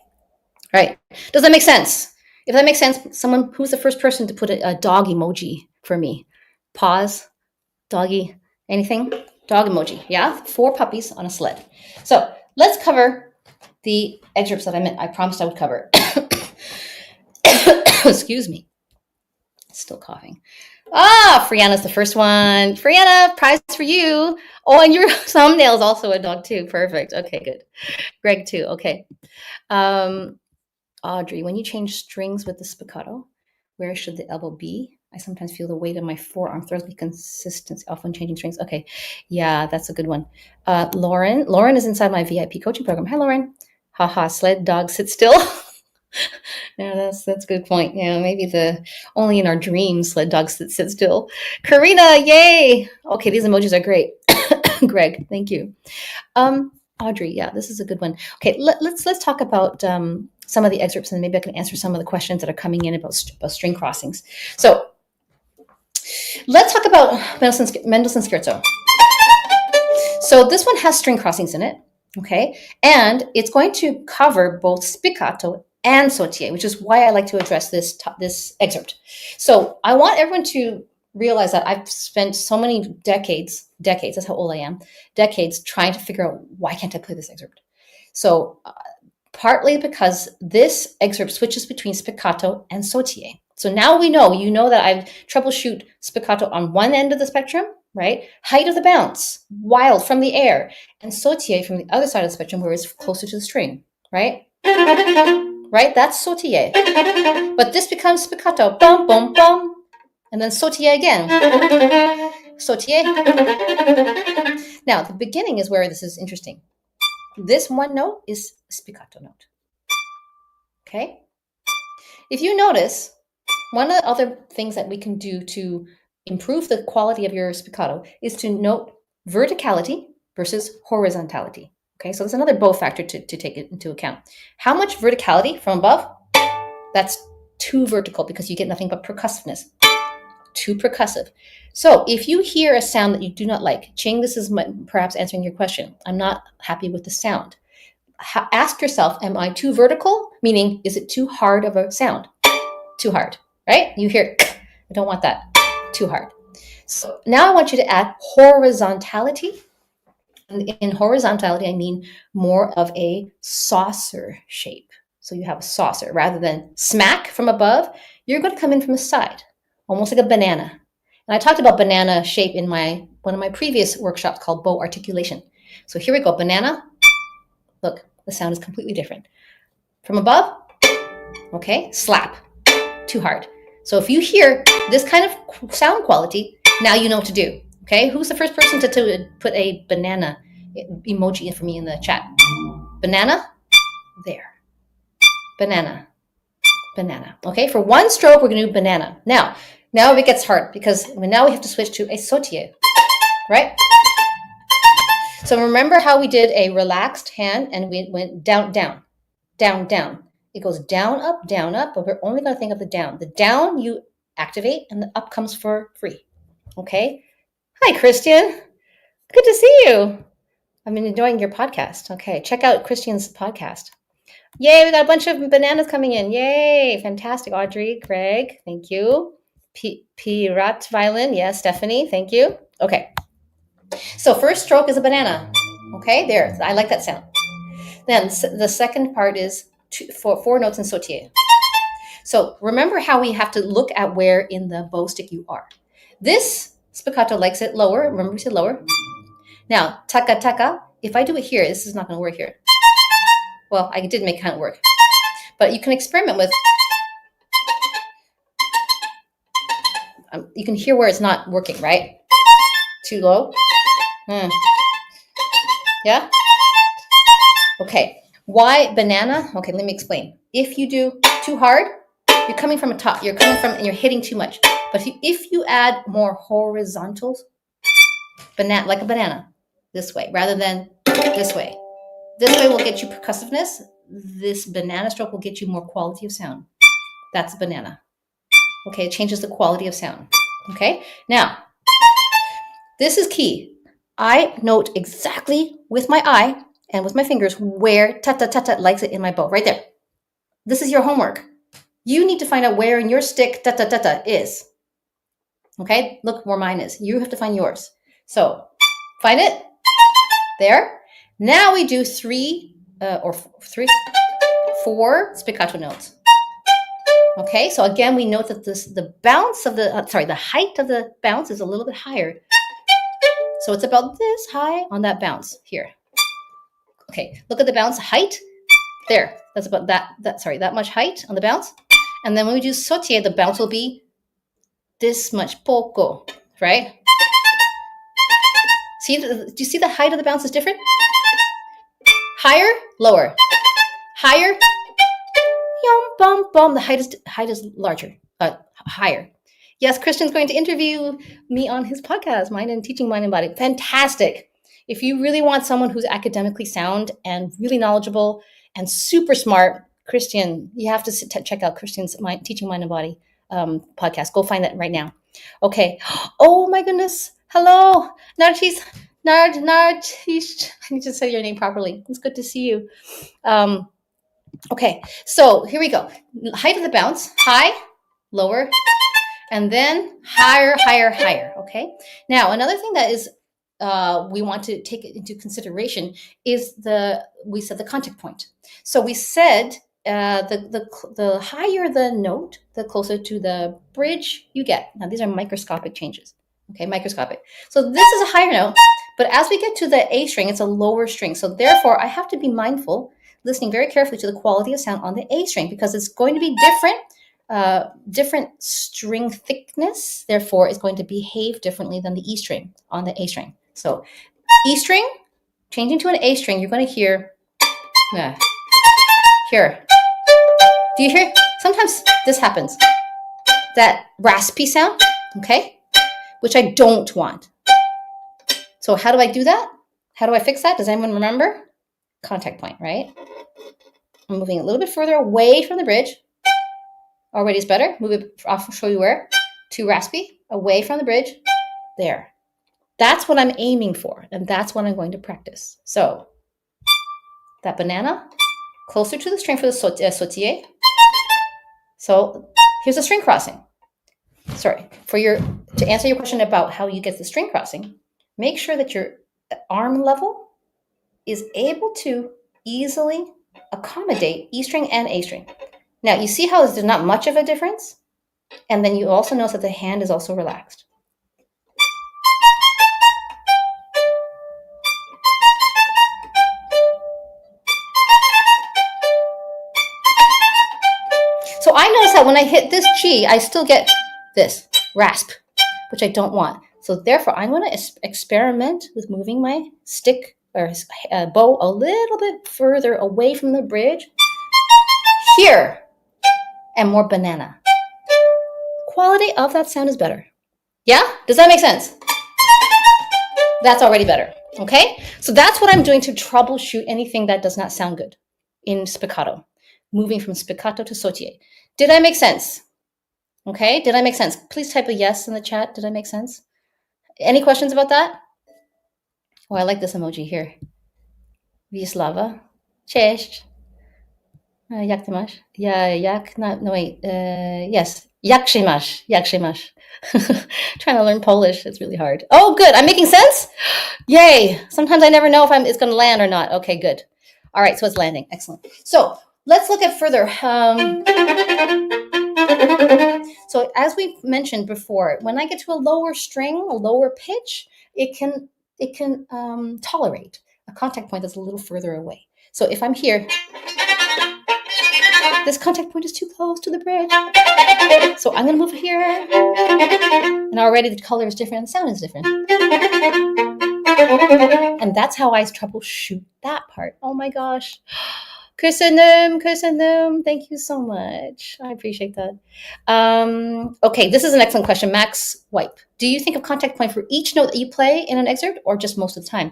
All right, does that make sense? If that makes sense, someone, who's the first person to put a dog emoji for me? Pause, doggy, anything? Dog emoji, yeah? 4 puppies on a sled. So let's cover the excerpts that I promised I would cover. Excuse me. Still coughing. Friana's the first one. Friana, prize for you. Oh, and your thumbnail is also a dog too. Perfect. Okay, good. Greg too. Okay. Audrey, when you change strings with the spiccato, where should the elbow be? I sometimes feel the weight of my forearm throws me consistency off when changing strings. Okay. Yeah, that's a good one. Lauren is inside my VIP coaching program. Hi, Lauren. Haha, sled dog sit still. Yeah, that's a good point. Yeah, maybe only in our dreams sled dogs sit still. Karina, yay! Okay, these emojis are great. Greg, thank you. Audrey, yeah, this is a good one. Okay, let's talk about some of the excerpts, and maybe I can answer some of the questions that are coming in about string crossings. So let's talk about Mendelssohn Scherzo. So this one has string crossings in it, okay, and it's going to cover both spiccato and sautillé, which is why I like to address this excerpt. So I want everyone to realize that I've spent so many decades, that's how old I am, decades trying to figure out why can't I play this excerpt. So partly because this excerpt switches between spiccato and sautillé. So now you know that I've troubleshoot spiccato on one end of the spectrum, right? Height of the bounce, wild from the air, and sautillé from the other side of the spectrum where it's closer to the string, right? Right? That's sautillé. But this becomes spiccato, bum, bum, bum, and then sautillé again. Sautillé. Now, the beginning is where this is interesting. This one note is a spiccato note. Okay? If you notice, one of the other things that we can do to improve the quality of your spiccato is to note verticality versus horizontality. Okay, so there's another bow factor to take it into account. How much verticality from above? That's too vertical because you get nothing but percussiveness. Too percussive. So if you hear a sound that you do not like, Ching, this is perhaps answering your question. I'm not happy with the sound. Ask yourself, am I too vertical? Meaning, is it too hard of a sound? Too hard, right? You hear, I don't want that. Too hard. So now I want you to add horizontality. In horizontality, I mean more of a saucer shape. So you have a saucer. Rather than smack from above, you're going to come in from the side, almost like a banana. And I talked about banana shape in one of my previous workshops called bow articulation. So here we go, banana. Look, the sound is completely different. From above, okay, slap, too hard. So if you hear this kind of sound quality, now you know what to do. Okay, who's the first person to put a banana emoji in for me in the chat? Banana, there. Banana, banana. Okay, for one stroke, we're going to do banana. Now it gets hard because now we have to switch to a sautillé, right? So remember how we did a relaxed hand and we went down, down, down, down. It goes down, up, but we're only going to think of the down. The down you activate and the up comes for free. Okay? Hi, Christian. Good to see you. I've been enjoying your podcast. Okay, check out Christian's podcast. Yay, we got a bunch of bananas coming in. Yay, fantastic. Audrey, Greg, thank you. Pirat Violin, yes, Stephanie, thank you. Okay, so first stroke is a banana. Okay, there, I like that sound. Then the second part is four notes in Sautillé. So remember how we have to look at where in the bow stick you are. This spiccato likes it lower. Remember we said lower. Now, taka taka, if I do it here, this is not going to work here. Well, I did make it kind of work. But you can experiment with, you can hear where it's not working, right? Too low. Yeah? Okay. Why banana? Okay, let me explain. If you do too hard, you're coming from a top. You're coming from, and you're hitting too much. But if you add more horizontals, like a banana, this way, rather than this way. This way will get you percussiveness. This banana stroke will get you more quality of sound. That's a banana. Okay, it changes the quality of sound. Okay, now, this is key. I note exactly with my eye and with my fingers where ta-ta-ta-ta likes it in my bow, right there. This is your homework. You need to find out where in your stick ta-ta-ta-ta is. Okay, look where mine is. You have to find yours. So, find it. There. Now we do four spiccato notes. Okay, so again, we note that the bounce of the height of the bounce is a little bit higher. So it's about this high on that bounce here. Okay, look at the bounce height. There, that's about that much height on the bounce. And then when we do Sautillé, the bounce will be this much, poco, right? See, do you see the height of the bounce is different? Higher, lower. Higher, yum, bum, bum. The height is larger, higher. Yes, Christian's going to interview me on his podcast, Teaching Mind and Body. Fantastic. If you really want someone who's academically sound and really knowledgeable and super smart, Christian, you have to check out Christian's Teaching Mind and Body podcast. Go find that right now. Okay. Oh my goodness. Hello, Nartis. Nartish. I need to say your name properly. It's good to see you. Okay, so here we go. Height of the bounce, high, lower, and then higher, higher, higher. Okay. Now, another thing that is we want to take into consideration is we said the contact point. So we said the higher the note, the closer to the bridge you get. Now, these are microscopic changes. Okay, microscopic. So this is a higher note, but as we get to the A string, it's a lower string. So therefore, I have to be mindful, listening very carefully to the quality of sound on the A string because it's going to be different string thickness. Therefore, it's going to behave differently than the E string on the A string. So E string, changing to an A string, you're going to hear, here. Do you hear? Sometimes this happens. That raspy sound, okay? Which I don't want. So how do I do that? How do I fix that? Does anyone remember? Contact point, right? I'm moving a little bit further away from the bridge. Already is better. Move it, I'll show you where. Too raspy, away from the bridge. There. That's what I'm aiming for, and that's what I'm going to practice. So, that banana, closer to the string for the Sautillé. So, here's a string crossing. Sorry, to answer your question about how you get the string crossing, make sure that your arm level is able to easily accommodate E string and A string. Now, you see how there's not much of a difference? And then you also notice that the hand is also relaxed. So I notice that when I hit this G, I still get this rasp, which I don't want. So therefore, I'm going to experiment with moving my stick or bow a little bit further away from the bridge. Here, and more banana. Quality of that sound is better. Yeah? Does that make sense? That's already better. Okay? So that's what I'm doing to troubleshoot anything that does not sound good in spiccato. Moving from spiccato to Sautillé. Did I make sense? Okay, did I make sense? Please type a yes in the chat. Did I make sense? Any questions about that? Oh, I like this emoji here. Wisława. Cześć. Jak ty masz? No wait. Yes. Jak się masz? Jak się masz? Trying to learn Polish. It's really hard. Oh, good. I'm making sense? Yay. Sometimes I never know if it's going to land or not. Okay, good. All right, so it's landing. Excellent. So let's look at further. So as we mentioned before, when I get to a lower string, a lower pitch, it can tolerate a contact point that's a little further away. So if I'm here, this contact point is too close to the bridge. So I'm going to move here. And already the color is different, the sound is different. And that's how I troubleshoot that part. Oh my gosh. Crescendo. Thank you so much. I appreciate that. Okay, this is an excellent question. Max Wipe. Do you think of contact point for each note that you play in an excerpt or just most of the time?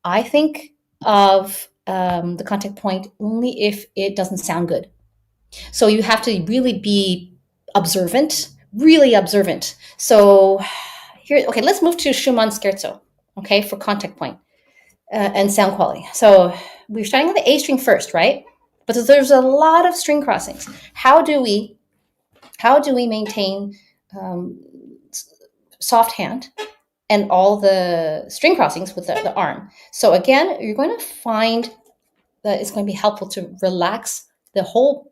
I think of the contact point only if it doesn't sound good. So you have to really be observant, really observant. So here, okay, let's move to Schumann Scherzo, okay, for contact point and sound quality. So we're starting with the A string first, right? But there's a lot of string crossings. How do we maintain soft hand and all the string crossings with the arm? So again, you're going to find that it's going to be helpful to relax the whole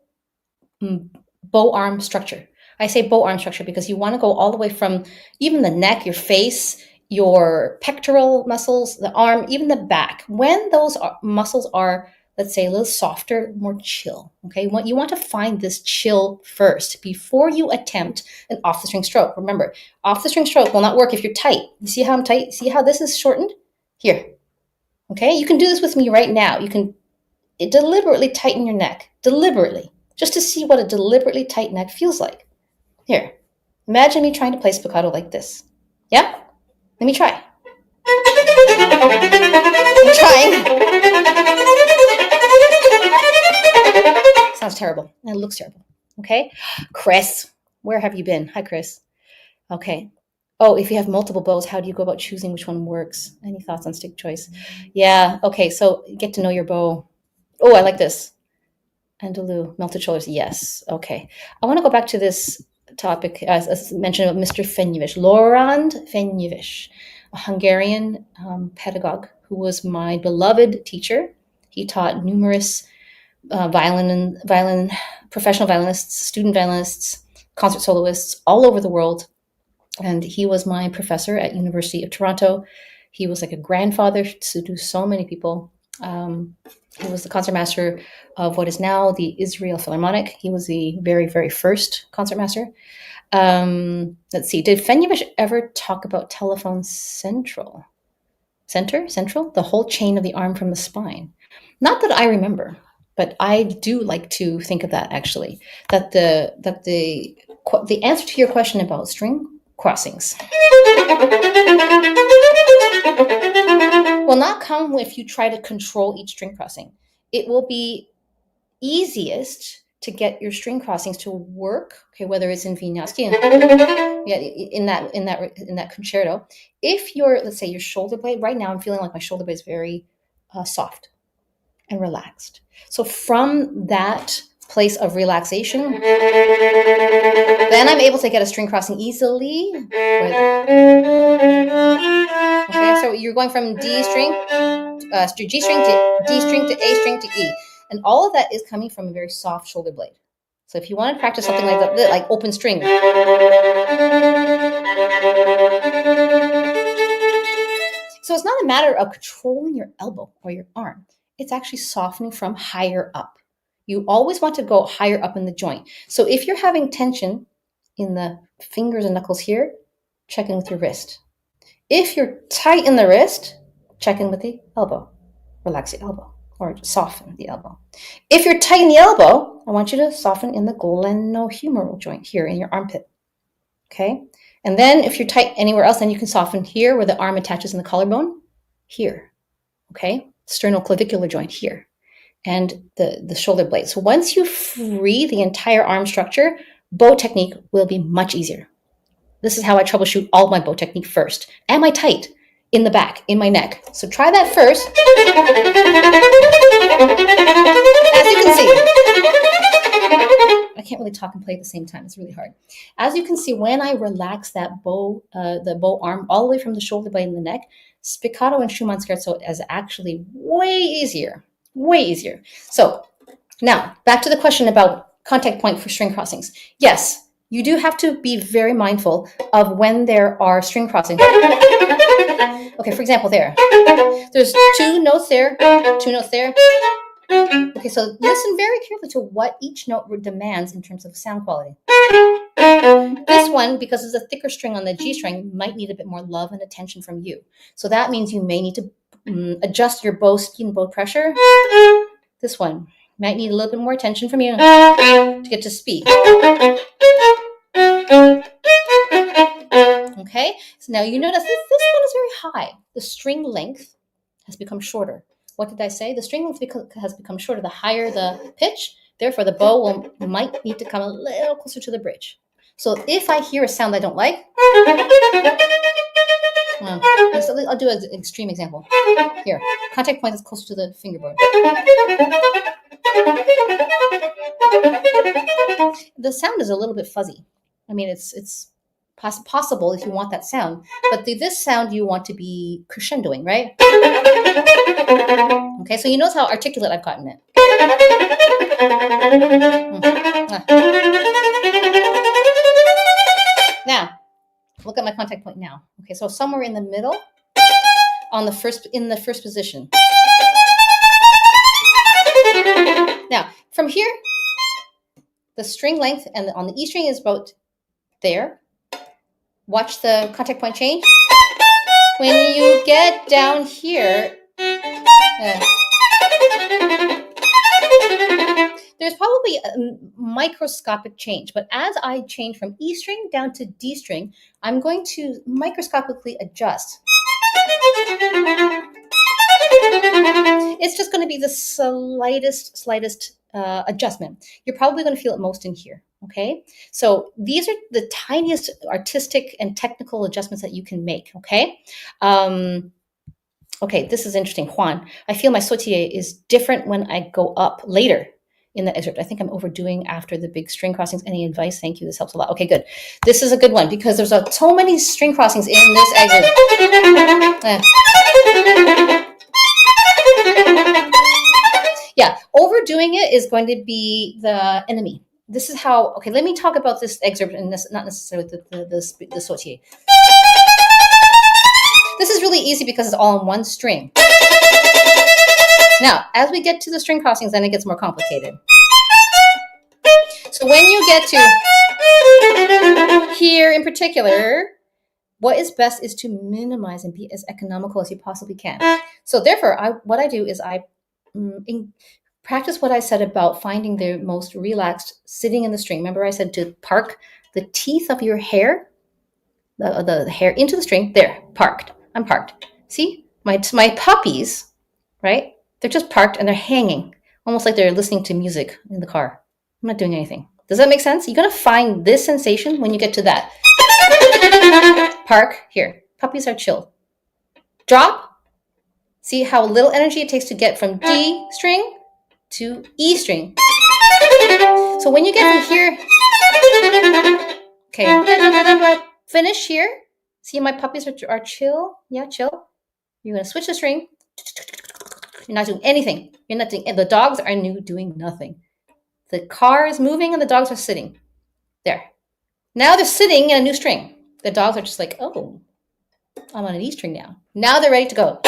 bow arm structure. I say bow arm structure because you want to go all the way from even the neck, your face, your pectoral muscles, the arm, even the back. When those muscles are, let's say, a little softer, more chill, okay? You want to find this chill first before you attempt an off the string stroke. Remember, off the string stroke will not work if you're tight. You see how I'm tight? See how this is shortened? Here, okay? You can do this with me right now. You can deliberately tighten your neck, deliberately, just to see what a deliberately tight neck feels like. Here, imagine me trying to play spiccato like this. Yeah? Let me try. I'm trying. Sounds terrible. It looks terrible. Okay? Chris, where have you been? Hi, Chris. Okay. Oh, if you have multiple bows, how do you go about choosing which one works? Any thoughts on stick choice? Yeah. Okay. So get to know your bow. Oh, I like this. Andalou, melted shoulders. Yes. Okay. I want to go back to this topic, as mentioned, of Mr. Fenyves, Laurent Fenyves, a Hungarian pedagogue who was my beloved teacher. He taught numerous violin professional violinists, student violinists, concert soloists all over the world. And he was my professor at University of Toronto. He was like a grandfather to so many people. He was the concertmaster of what is now the Israel Philharmonic. He was the very, very first concertmaster. Let's see. Did Fenyves ever talk about telephone central? Central? The whole chain of the arm from the spine. Not that I remember, but I do like to think of that actually. That the answer to your question about string crossings will not come if you try to control each string crossing. It will be easiest to get your string crossings to work, okay, whether it's in Vinyasa, in that concerto. If let's say your shoulder blade, right now I'm feeling like my shoulder blade is very soft and relaxed. So from that place of relaxation, then I'm able to get a string crossing easily. Okay, so you're going from G string to D string to A string to E. And all of that is coming from a very soft shoulder blade. So if you want to practice something like that, like open string. So it's not a matter of controlling your elbow or your arm. It's actually softening from higher up. You always want to go higher up in the joint. So if you're having tension in the fingers and knuckles here, check in with your wrist. If you're tight in the wrist, check in with the elbow. Relax the elbow or soften the elbow. If you're tight in the elbow, I want you to soften in the glenohumeral joint here in your armpit. Okay? And then if you're tight anywhere else, then you can soften here where the arm attaches in the collarbone, here. Okay? Sternoclavicular joint here. And the shoulder blade. So once you free the entire arm structure, bow technique will be much easier. This is how I troubleshoot all my bow technique first. Am I tight? in the back, in my neck. So try that first. As you can see, I can't really talk and play at the same time. It's really hard. As you can see, when I relax that bow, the bow arm all the way from the shoulder blade in the neck, spiccato and Schumann Scherzo is actually way easier, way easier. So now back to the question about contact point for string crossings. Yes, you do have to be very mindful of when there are string crossings. Okay, for example, there's 2 notes there, 2 notes there. Okay, so listen very carefully to what each note demands in terms of sound quality. This one, because it's a thicker string on the G string, might need a bit more love and attention from you. So that means you may need to adjust your bow speed and bow pressure. This one might need a little bit more attention from you to get to speed. Okay, so now you notice this one is very high. The string length has become shorter. What did I say? The string length has become shorter the higher the pitch. Therefore, the bow might need to come a little closer to the bridge. So if I hear a sound I don't like, I'll do an extreme example. Here, contact point is closer to the fingerboard. The sound is a little bit fuzzy. I mean, it's possible if you want that sound, but this sound you want to be crescendoing, right? Okay, so you notice how articulate I've gotten it. Now, look at my contact point now. Okay, so somewhere in the middle, in the first position. Now, from here, the string length and on the E string is about there. Watch the contact point change. When you get down here, there's probably a microscopic change, but as I change from E string down to D string, I'm going to microscopically adjust. It's just going to be the slightest adjustment. You're probably going to feel it most in here. Okay, so these are the tiniest artistic and technical adjustments that you can make. Okay, okay, this is interesting. Juan, I feel my sautillé is different when I go up later in the excerpt. I think I'm overdoing after the big string crossings. Any advice? Thank you. This helps a lot. Okay, good. This is a good one because there's so many string crossings in this excerpt. Yeah, overdoing it is going to be the enemy. This is how, okay, let me talk about this excerpt and not necessarily the sautillé. This is really easy because it's all on one string. Now, as we get to the string crossings, then it gets more complicated. So when you get to here in particular, what is best is to minimize and be as economical as you possibly can. So therefore, what I do is I practice what I said about finding the most relaxed sitting in the string. Remember I said to park the teeth of your hair, the hair into the string. There, parked. I'm parked. See, my puppies, right? They're just parked and they're hanging, almost like they're listening to music in the car. I'm not doing anything. Does that make sense? You're going to find this sensation when you get to that. Park, here. Puppies are chill. Drop. See how little energy it takes to get from D string to E string. So when you get from here, okay, finish here. See, my puppies are chill. Yeah, chill. You're going to switch the string. You're not doing anything. You're not doing, and the dogs are doing nothing. The car is moving and the dogs are sitting. There. Now they're sitting in a new string. The dogs are just like, oh, I'm on an E string now. Now they're ready to go.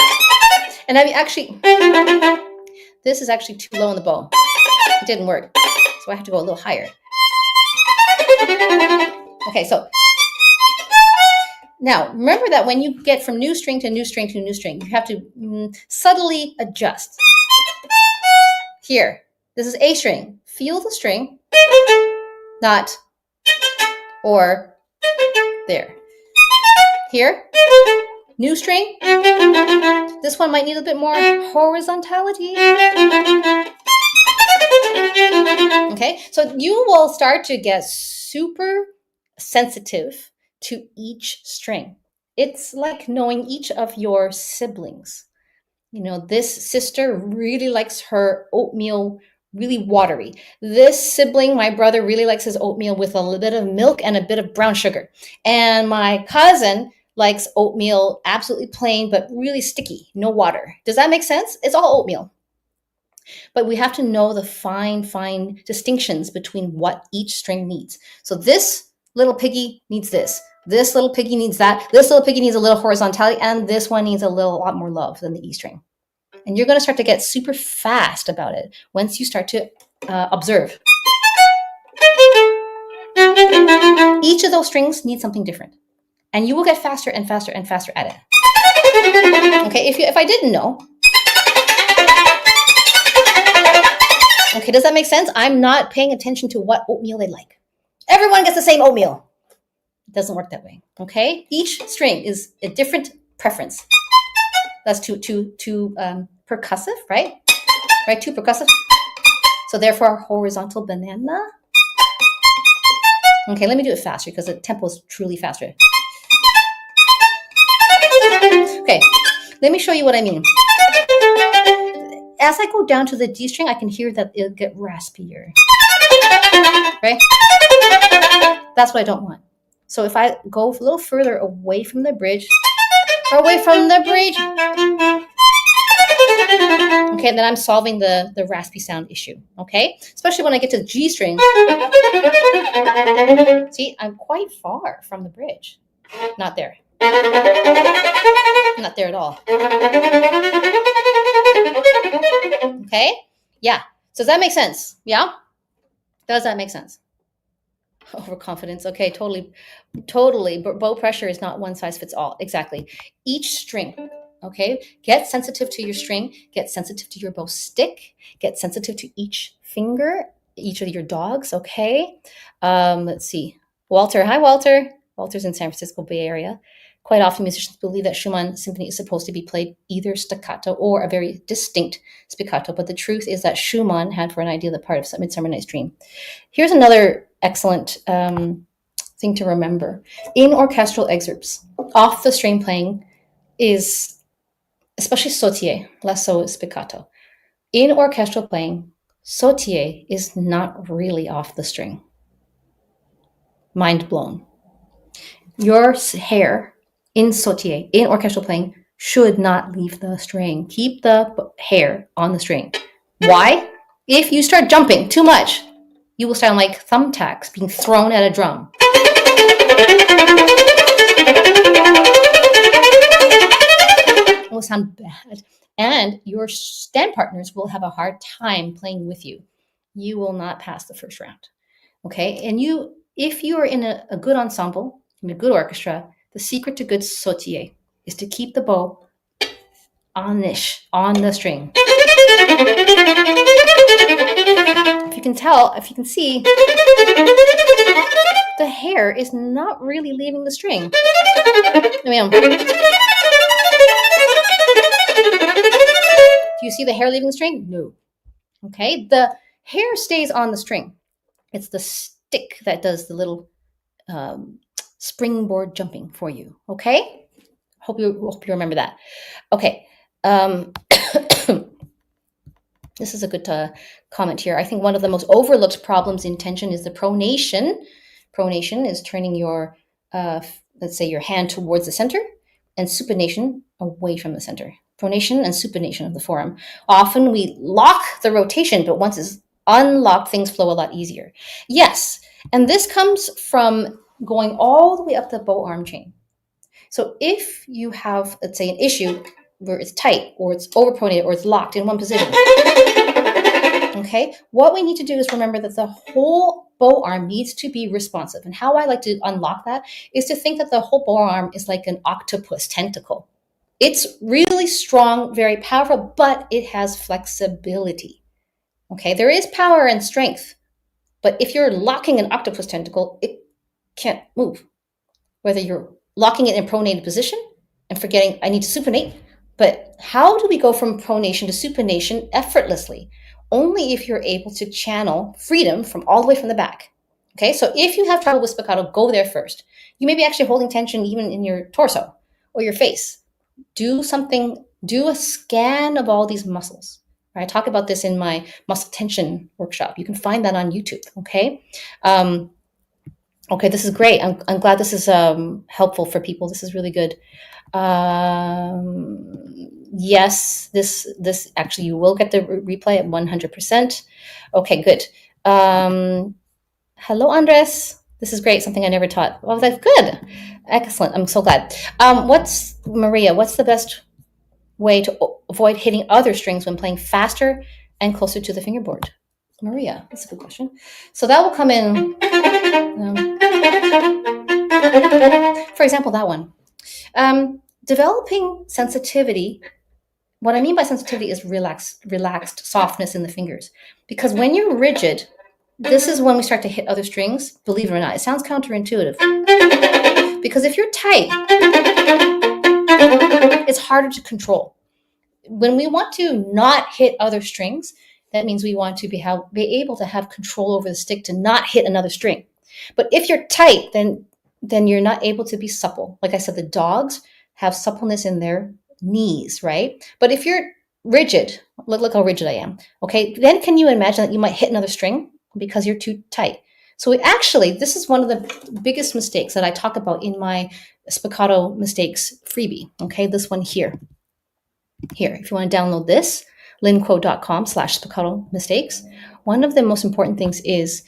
And I mean, actually, this is actually too low in the bow. It didn't work. So I have to go a little higher. Okay, so now remember that when you get from new string to new string to new string, you have to subtly adjust. Here, this is A string. Feel the string, not or there. Here, new string. This one might need a bit more horizontality. Okay, so you will start to get super sensitive to each string. It's like knowing each of your siblings. You know, this sister really likes her oatmeal really watery. This sibling, my brother, really likes his oatmeal with a little bit of milk and a bit of brown sugar. And my cousin likes oatmeal absolutely plain, but really sticky, no water. Does that make sense? It's all oatmeal. But we have to know the fine distinctions between what each string needs. So this little piggy needs this. This little piggy needs that. This little piggy needs a little horizontality, and this one needs a lot more love than the E string. And you're going to start to get super fast about it once you start to observe. Each of those strings needs something different, and you will get faster and faster and faster at it. Okay, if I didn't know, okay, does that make sense? I'm not paying attention to what oatmeal they like. Everyone gets the same oatmeal. It doesn't work that way. Okay, each string is a different preference. That's too percussive, right? Right, too percussive. So therefore, horizontal banana. Okay, let me do it faster because the tempo is truly faster. Okay, let me show you what I mean. As I go down to the D string, I can hear that it'll get raspier. Right? That's what I don't want. So if I go a little further away from the bridge, okay, then I'm solving the raspy sound issue, okay? Especially when I get to the G string. See, I'm quite far from the bridge. Not there. Not there at all. Okay? Yeah. So does that make sense? Yeah? Does that make sense? Overconfidence. Okay, totally. Bow pressure is not one size fits all. Exactly. Each string, okay? Get sensitive to your string. Get sensitive to your bow stick. Get sensitive to each finger, each of your dogs, okay? Let's see. Walter. Hi, Walter. Walter's in San Francisco Bay Area. Quite often, musicians believe that Schumann Symphony is supposed to be played either staccato or a very distinct spiccato, but the truth is that Schumann had for an idea the part of Midsummer Night's Dream. Here's another excellent thing to remember. In orchestral excerpts, off the string playing is, especially Sautillé, less so spiccato. In orchestral playing, Sautillé is not really off the string. Mind blown. Your hair in Sautillé, in orchestral playing, should not leave the string. Keep the hair on the string. Why? If you start jumping too much, you will sound like thumbtacks being thrown at a drum. It will sound bad. And your stand partners will have a hard time playing with you. You will not pass the first round. Okay? And if you are in a good ensemble, in a good orchestra, the secret to good Sautillé is to keep the bow on the string. If you can tell, if you can see, the hair is not really leaving the string. Do you see the hair leaving the string? No. Okay, the hair stays on the string. It's the stick that does the little springboard jumping for you. Okay, hope you remember that. Okay. This is a good comment here. I think one of the most overlooked problems in tension is the pronation. Pronation is turning your, let's say, your hand towards the center, and supination away from the center. Pronation and supination of the forearm. Often we lock the rotation, but once it's unlocked, things flow a lot easier. Yes, and this comes from going all the way up the bow arm chain. So if you have, let's say, an issue where it's tight or it's overpronated or it's locked in one position, okay, what we need to do is remember that the whole bow arm needs to be responsive. And how I like to unlock that is to think that the whole bow arm is like an octopus tentacle. It's really strong, very powerful, but it has flexibility. Okay, there is power and strength, but if you're locking an octopus tentacle, it can't move. Whether you're locking it in pronated position and forgetting I need to supinate, but how do we go from pronation to supination effortlessly? Only if you're able to channel freedom from all the way from the back. Okay, so if you have trouble with spiccato, go there first. You may be actually holding tension even in your torso. or your face. Do something, do a scan of all these muscles. I talk about this in my muscle tension workshop. You can find that on YouTube, okay? Okay, this is great. I'm glad this is helpful for people. This is really good. Yes, this actually, you will get the replay at 100%. Okay, good. Hello, Andres. This is great. Something I never taught. Oh, that's good. Excellent. I'm so glad. Maria, what's the best way to avoid hitting other strings when playing faster and closer to the fingerboard? Maria, that's a good question. So that will come in, for example, that one. Developing sensitivity. What I mean by sensitivity is relaxed softness in the fingers. Because when you're rigid, this is when we start to hit other strings. Believe it or not, it sounds counterintuitive. Because if you're tight, it's harder to control. When we want to not hit other strings, that means we want to be able to have control over the stick to not hit another string. But if you're tight, then you're not able to be supple. Like I said, the dogs have suppleness in their knees, right? But if you're rigid, look how rigid I am, okay? Then can you imagine that you might hit another string because you're too tight? So this is one of the biggest mistakes that I talk about in my Spiccato mistakes freebie, okay? This one here. Here, if you want to download this, lynnkuo.com/spiccato mistakes. One of the most important things is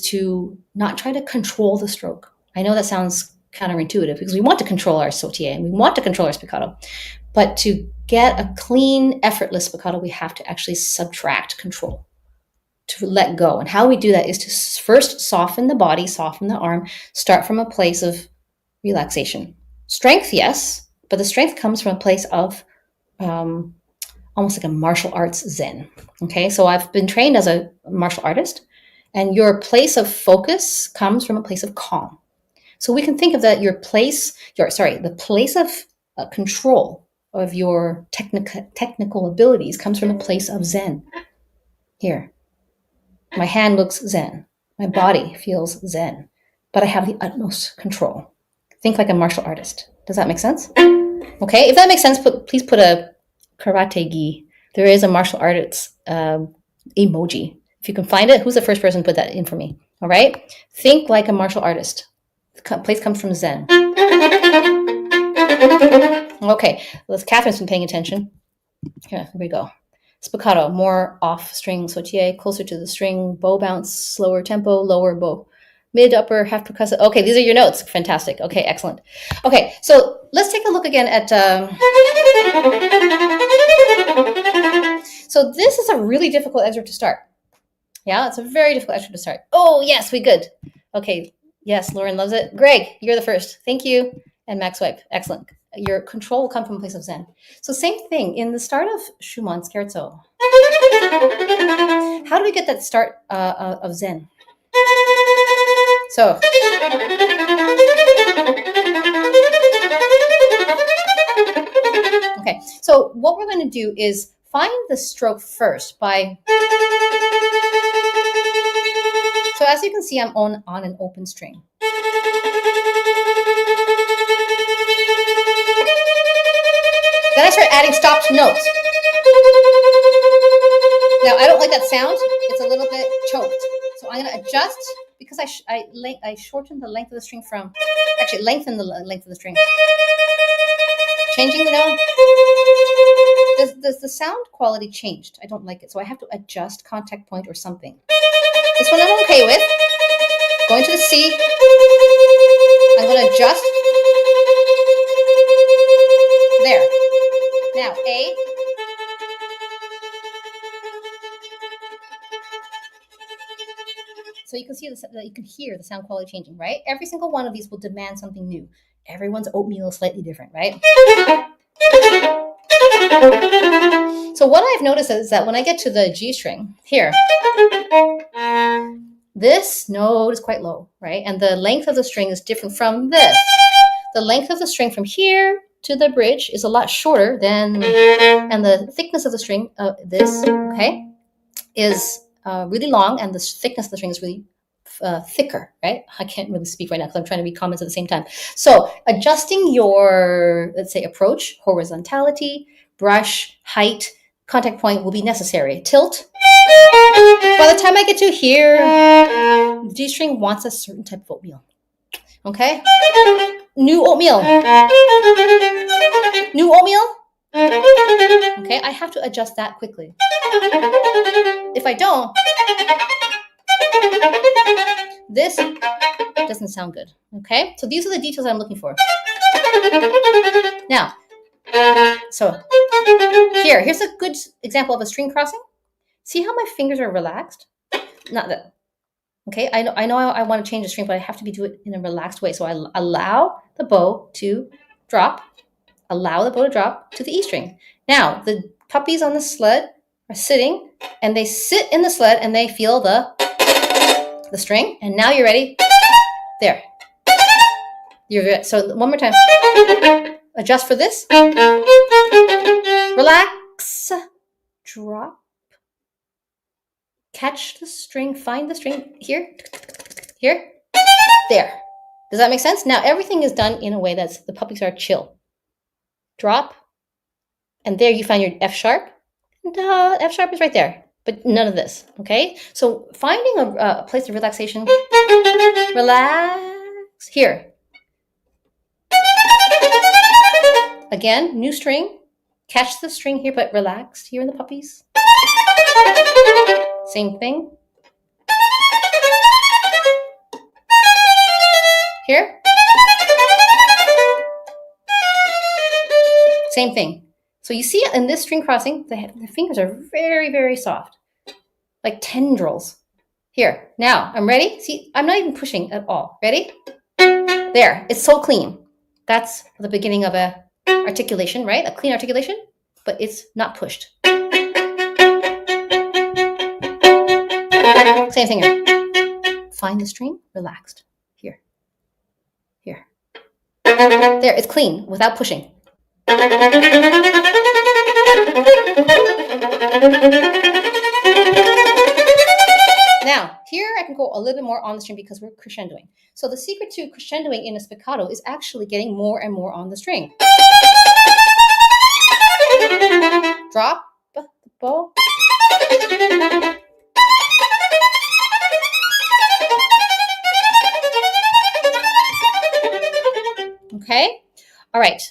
to not try to control the stroke. I know that sounds counterintuitive because we want to control our sautillé and we want to control our spiccato. But to get a clean, effortless spiccato, we have to actually subtract control, to let go. And how we do that is to first soften the body, soften the arm, start from a place of relaxation. Strength, yes, but the strength comes from a place of almost like a martial arts zen. Okay, so I've been trained as a martial artist, and your place of focus comes from a place of calm. So we can think of that the place of control of your technical abilities comes from a place of zen. Here, my hand looks zen, my body feels zen, but I have the utmost control. Think like a martial artist. Does that make sense? Okay, if that makes sense, please put a karate gi. There is a martial arts emoji. If you can find it, who's the first person to put that in for me? All right? Think like a martial artist. The place comes from Zen. Okay, Catherine's been paying attention. Here we go. Spiccato, more off string sautillé, closer to the string, bow bounce, slower tempo, lower bow. Mid, upper, half percussive. Okay, these are your notes. Fantastic. Okay, excellent. Okay, so let's take a look again at... So this is a really difficult excerpt to start. Yeah, it's a very difficult excerpt to start. Oh, yes, we good. Okay, yes, Lauren loves it. Greg, you're the first. Thank you. And Max Wipe, excellent. Your control will come from a place of Zen. So same thing, in the start of Schumann Scherzo. How do we get that start of Zen? So, okay, so what we're going to do is find the stroke first by... So as you can see, I'm on an open string. Then I start adding stopped notes. Now, I don't like that sound. It's a little bit choked. So I'm going to adjust because I shortened the length of the string from... Actually, lengthen the length of the string. Changing the note. The sound quality changed. I don't like it. So I have to adjust contact point or something. This one I'm okay with. Going to the C. I'm going to adjust. There. Now, A. So you can see you can hear the sound quality changing, right? Every single one of these will demand something new. Everyone's oatmeal is slightly different, right? So what I've noticed is that when I get to the G string here, this note is quite low, right? And the length of the string is different from this. The length of the string from here to the bridge is a lot shorter than, and the thickness of the string, this, okay, is really long, and the thickness of the string is really thicker, right? I can't really speak right now because I'm trying to read comments at the same time. So adjusting your, let's say, approach, horizontality, brush, height, contact point will be necessary. Tilt. By the time I get to here, the G string wants a certain type of oatmeal. Okay? New oatmeal. New oatmeal. Okay, I have to adjust that quickly. If I don't, this doesn't sound good. Okay, so these are the details I'm looking for. Now, so here's a good example of a string crossing. See how my fingers are relaxed? Not that. Okay, I know I want to change the string, but I have to do it in a relaxed way. So I allow the bow to drop. Allow the bow to drop to the E string. Now, the puppies on the sled are sitting, and they sit in the sled, and they feel the string. And now you're ready. There. You're ready. So one more time. Adjust for this. Relax. Drop. Catch the string. Find the string. Here. Here. There. Does that make sense? Now, everything is done in a way that the puppies are chill. Drop, and there you find your F sharp, and F sharp is right there, but none of this, okay? So finding a place of relaxation, relax, here. Again, new string, catch the string here, but relaxed here in the puppies. Same thing. Here. Same thing. So you see in this string crossing, the fingers are very, very soft, like tendrils. Here, now I'm ready. See, I'm not even pushing at all. Ready? There, it's so clean. That's the beginning of a articulation, right? A clean articulation, but it's not pushed. Same thing here. Find the string, relaxed. Here. Here. There, it's clean without pushing. Now, here I can go a little bit more on the string because we're crescendoing. So the secret to crescendoing in a spiccato is actually getting more and more on the string. Drop the bow. Okay? All right.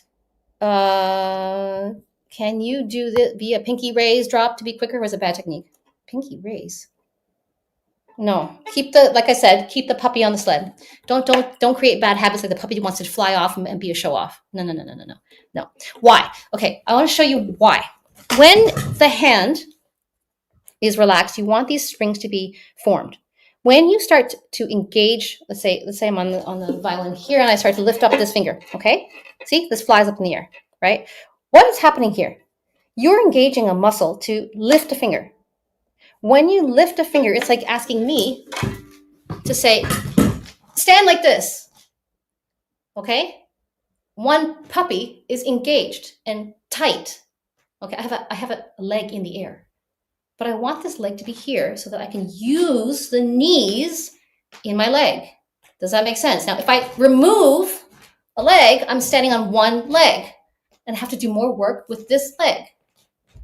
Can you do this via pinky raise drop to be quicker, or is it a bad technique? Pinky raise? No. Keep like I said, keep the puppy on the sled. Don't create bad habits like the puppy wants to fly off and be a show off. No. Why? Okay, I want to show you why. When the hand is relaxed, you want these strings to be formed. When you start to engage, let's say I'm on the violin here, and I start to lift up this finger, okay? See, this flies up in the air, right? What is happening here? You're engaging a muscle to lift a finger. When you lift a finger, it's like asking me to say, stand like this, okay? One puppy is engaged and tight. Okay, I have a leg in the air. But I want this leg to be here so that I can use the knees in my leg. Does that make sense? Now, if I remove a leg, I'm standing on one leg and have to do more work with this leg.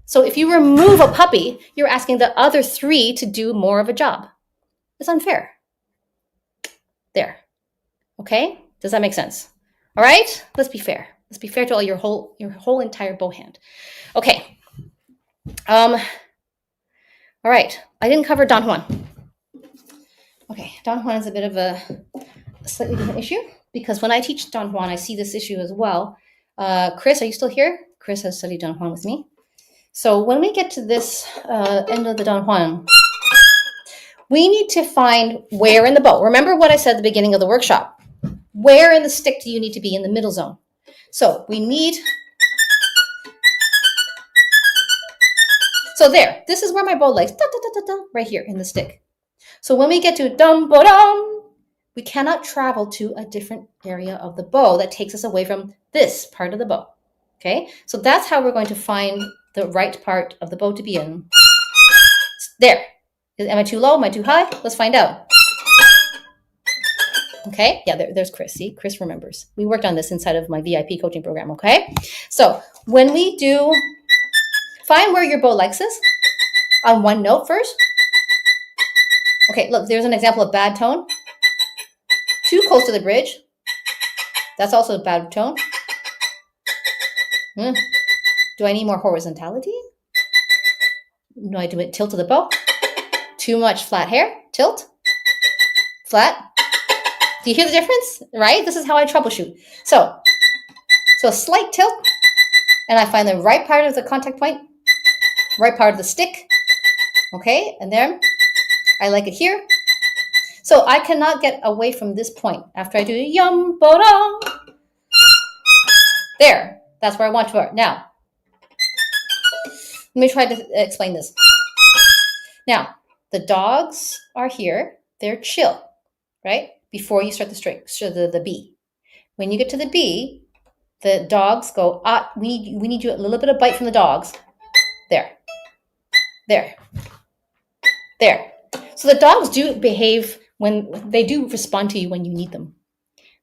So if you remove a puppy, you're asking the other three to do more of a job. It's unfair. There. Okay? Does that make sense? All right? Let's be fair. Let's be fair to all your whole entire bow hand. Okay. All right, I didn't cover Don Juan. Okay, Don Juan is a bit of a slightly different issue because when I teach Don Juan, I see this issue as well. Chris, are you still here? Chris has studied Don Juan with me. So when we get to this end of the Don Juan, we need to find where in the bow. Remember what I said at the beginning of the workshop. Where in the stick do you need to be in the middle zone? So we need... So there, this is where my bow lays, right here in the stick. So when we get to dum-ba-dum, we cannot travel to a different area of the bow that takes us away from this part of the bow. Okay, so that's how we're going to find the right part of the bow to be in. There. Am I too low? Am I too high? Let's find out. Okay, yeah, there's Chris. See, Chris remembers. We worked on this inside of my VIP coaching program, okay? So when we do, find where your bow likes is on one note first. Okay, look, there's an example of bad tone. Too close to the bridge. That's also a bad tone. Do I need more horizontality? No, I do it tilt to the bow. Too much flat hair, tilt, flat. Do you hear the difference? Right? This is how I troubleshoot. So a slight tilt, and I find the right part of the contact point, right part of the stick. Okay, and then I like it here. So I cannot get away from this point after I do yum ba da. There, that's where I want to start. Now, let me try to explain this. Now, the dogs are here. They're chill, right? Before you start the string, so the B. When you get to the B, the dogs go, we need you a little bit of bite from the dogs. There. So the dogs do behave when they do respond to you when you need them.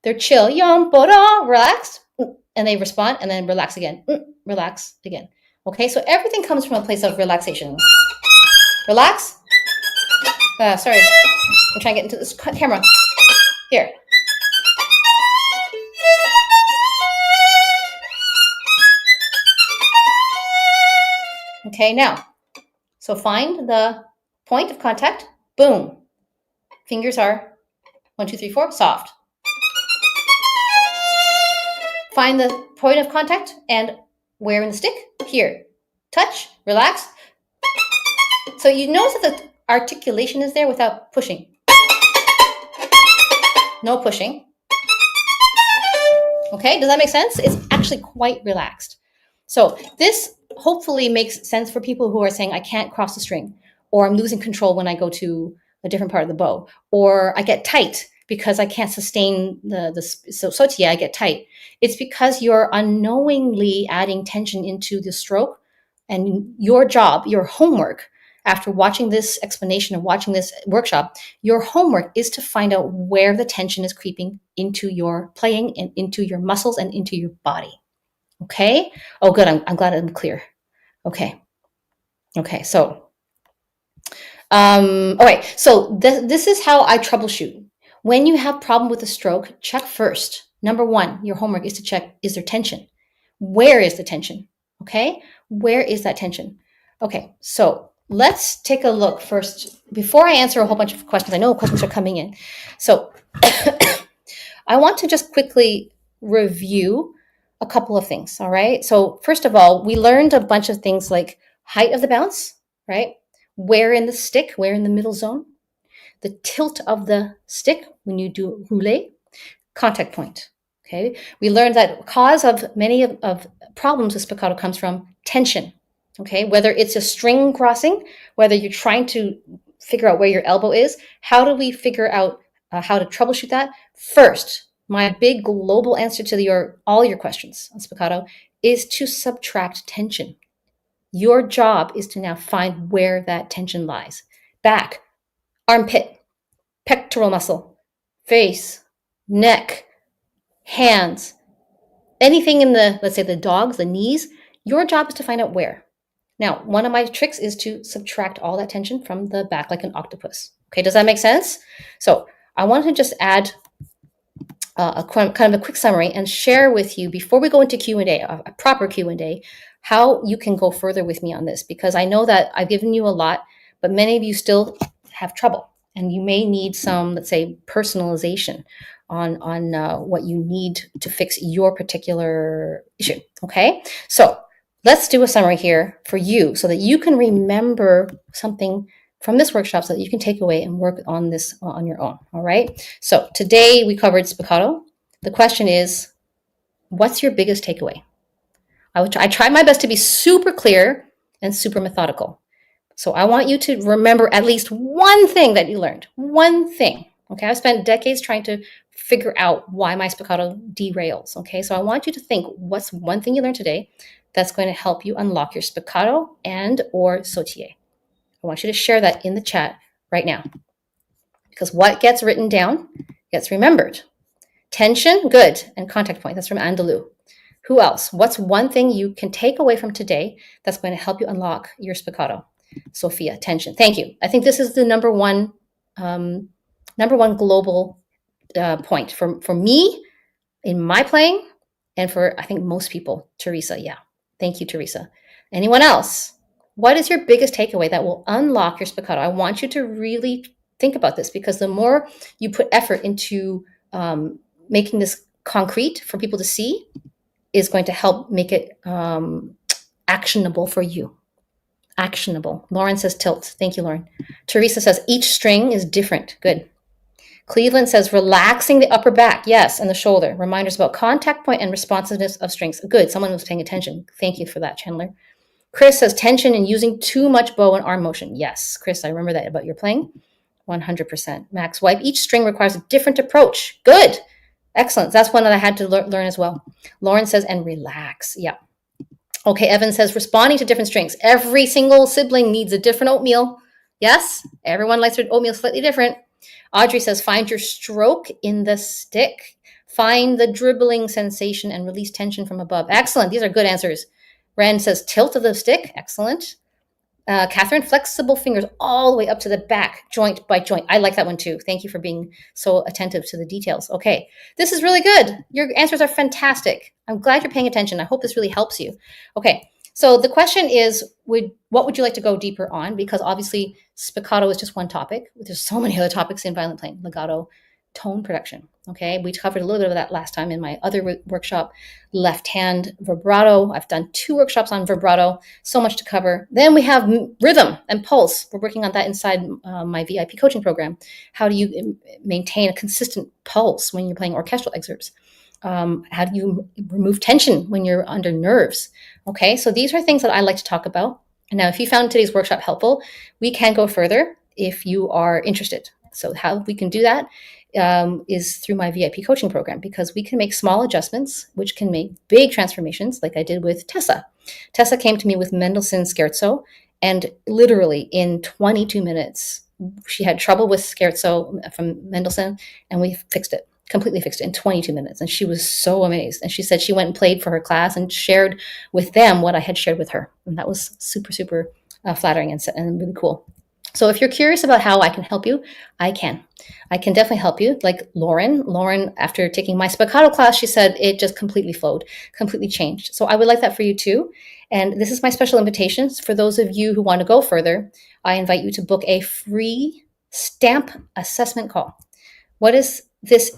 They're chill, yum, ba-da, relaxed, and they respond, and then relax again, relax again. Okay, so everything comes from a place of relaxation. Relax. Sorry, I'm trying to get into this camera. Here. Okay, now, so find the point of contact, boom. Fingers are 1, 2, 3, 4, soft. Find the point of contact and where in the stick? Here. Touch, relax. So you notice that the articulation is there without pushing. No pushing. Okay, does that make sense? It's actually quite relaxed. So this hopefully makes sense for people who are saying, I can't cross the string, or I'm losing control when I go to a different part of the bow, or I get tight because I can't sustain so Sautillé, I get tight. It's because you're unknowingly adding tension into the stroke, and your job, your homework, after watching this explanation and watching this workshop, your homework is to find out where the tension is creeping into your playing and into your muscles and into your body. Okay? Oh, good. I'm glad I'm clear. Okay. So, all right. So this is how I troubleshoot. When you have problem with the stroke, check first. Number one, your homework is to check, is there tension? Where is the tension? Okay? Where is that tension? Okay. So let's take a look first before I answer a whole bunch of questions. I know questions are coming in. So I want to just quickly review a couple of things. All right. So first of all, we learned a bunch of things like height of the bounce, right? Where in the stick, where in the middle zone, the tilt of the stick when you do roulé, contact point. Okay. We learned that cause of many of problems with spiccato comes from tension. Okay. Whether it's a string crossing, whether you're trying to figure out where your elbow is, how do we figure out how to troubleshoot that? First, my big global answer to all your questions on spiccato is to subtract tension. Your job is to now find where that tension lies. Back, armpit, pectoral muscle, face, neck, hands, anything in the, let's say the dogs, the knees, your job is to find out where. Now, one of my tricks is to subtract all that tension from the back like an octopus. Okay, does that make sense? So I want to just add kind of a quick summary and share with you before we go into Q&A, a proper Q&A, how you can go further with me on this, because I know that I've given you a lot, but many of you still have trouble and you may need some, let's say, personalization on what you need to fix your particular issue. Okay, so let's do a summary here for you so that you can remember something from this workshop so that you can take away and work on this on your own. All right. So today we covered spiccato. The question is, what's your biggest takeaway? I tried my best to be super clear and super methodical. So I want you to remember at least one thing that you learned. One thing. Okay. I've spent decades trying to figure out why my spiccato derails. Okay. So I want you to think, what's one thing you learned today that's going to help you unlock your spiccato and or Sautillé? I want you to share that in the chat right now, because what gets written down gets remembered. Tension, good. And contact point, that's from Andalou. Who else? What's one thing you can take away from today that's going to help you unlock your spiccato? Sophia, tension. Thank you. I think this is the number one global point for me in my playing, and for I think most people. Teresa, yeah. Thank you, Teresa. Anyone else? What is your biggest takeaway that will unlock your spiccato? I want you to really think about this, because the more you put effort into making this concrete for people to see, is going to help make it actionable for you. Actionable. Lauren says tilt. Thank you, Lauren. Teresa says each string is different. Good. Cleveland says relaxing the upper back. Yes, and the shoulder. Reminders about contact point and responsiveness of strings. Good. Someone was paying attention. Thank you for that, Chandler. Chris says tension and using too much bow and arm motion. Yes, Chris, I remember that about your playing. 100%. Max Wipe. Each string requires a different approach. Good. Excellent. That's one that I had to learn as well. Lauren says, and relax. Yeah. Okay, Evan says, responding to different strings. Every single sibling needs a different oatmeal. Yes, everyone likes their oatmeal slightly different. Audrey says, find your stroke in the stick. Find the dribbling sensation and release tension from above. Excellent. These are good answers. Ren says, tilt of the stick. Excellent. Catherine, flexible fingers all the way up to the back, joint by joint. I like that one too. Thank you for being so attentive to the details. Okay, this is really good. Your answers are fantastic. I'm glad you're paying attention. I hope this really helps you. Okay, so the question is, what would you like to go deeper on? Because obviously spiccato is just one topic. There's so many other topics in violin playing. Legato, tone production. Okay, we covered a little bit of that last time in my other workshop. Left hand vibrato. I've done 2 workshops on vibrato. So much to cover. Then we have rhythm and pulse. We're working on that inside my VIP coaching program. How do you maintain a consistent pulse when you're playing orchestral excerpts? How do you remove tension when you're under nerves? Okay, so these are things that I like to talk about. And now, if you found today's workshop helpful, we can go further if you are interested. So how we can do that is through my VIP coaching program, because we can make small adjustments, which can make big transformations, like I did with Tessa. Tessa came to me with Mendelssohn Scherzo, and literally in 22 minutes, she had trouble with Scherzo from Mendelssohn, and we fixed it, completely fixed it in 22 minutes. And she was so amazed. And she said she went and played for her class and shared with them what I had shared with her. And that was super, super flattering and really cool. So if you're curious about how I can help you, I can definitely help you. Like Lauren, after taking my spiccato class, she said it just completely flowed, completely changed. So I would like that for you too. And this is my special invitation. For those of you who want to go further, I invite you to book a free S.T.A.M.P assessment call. What this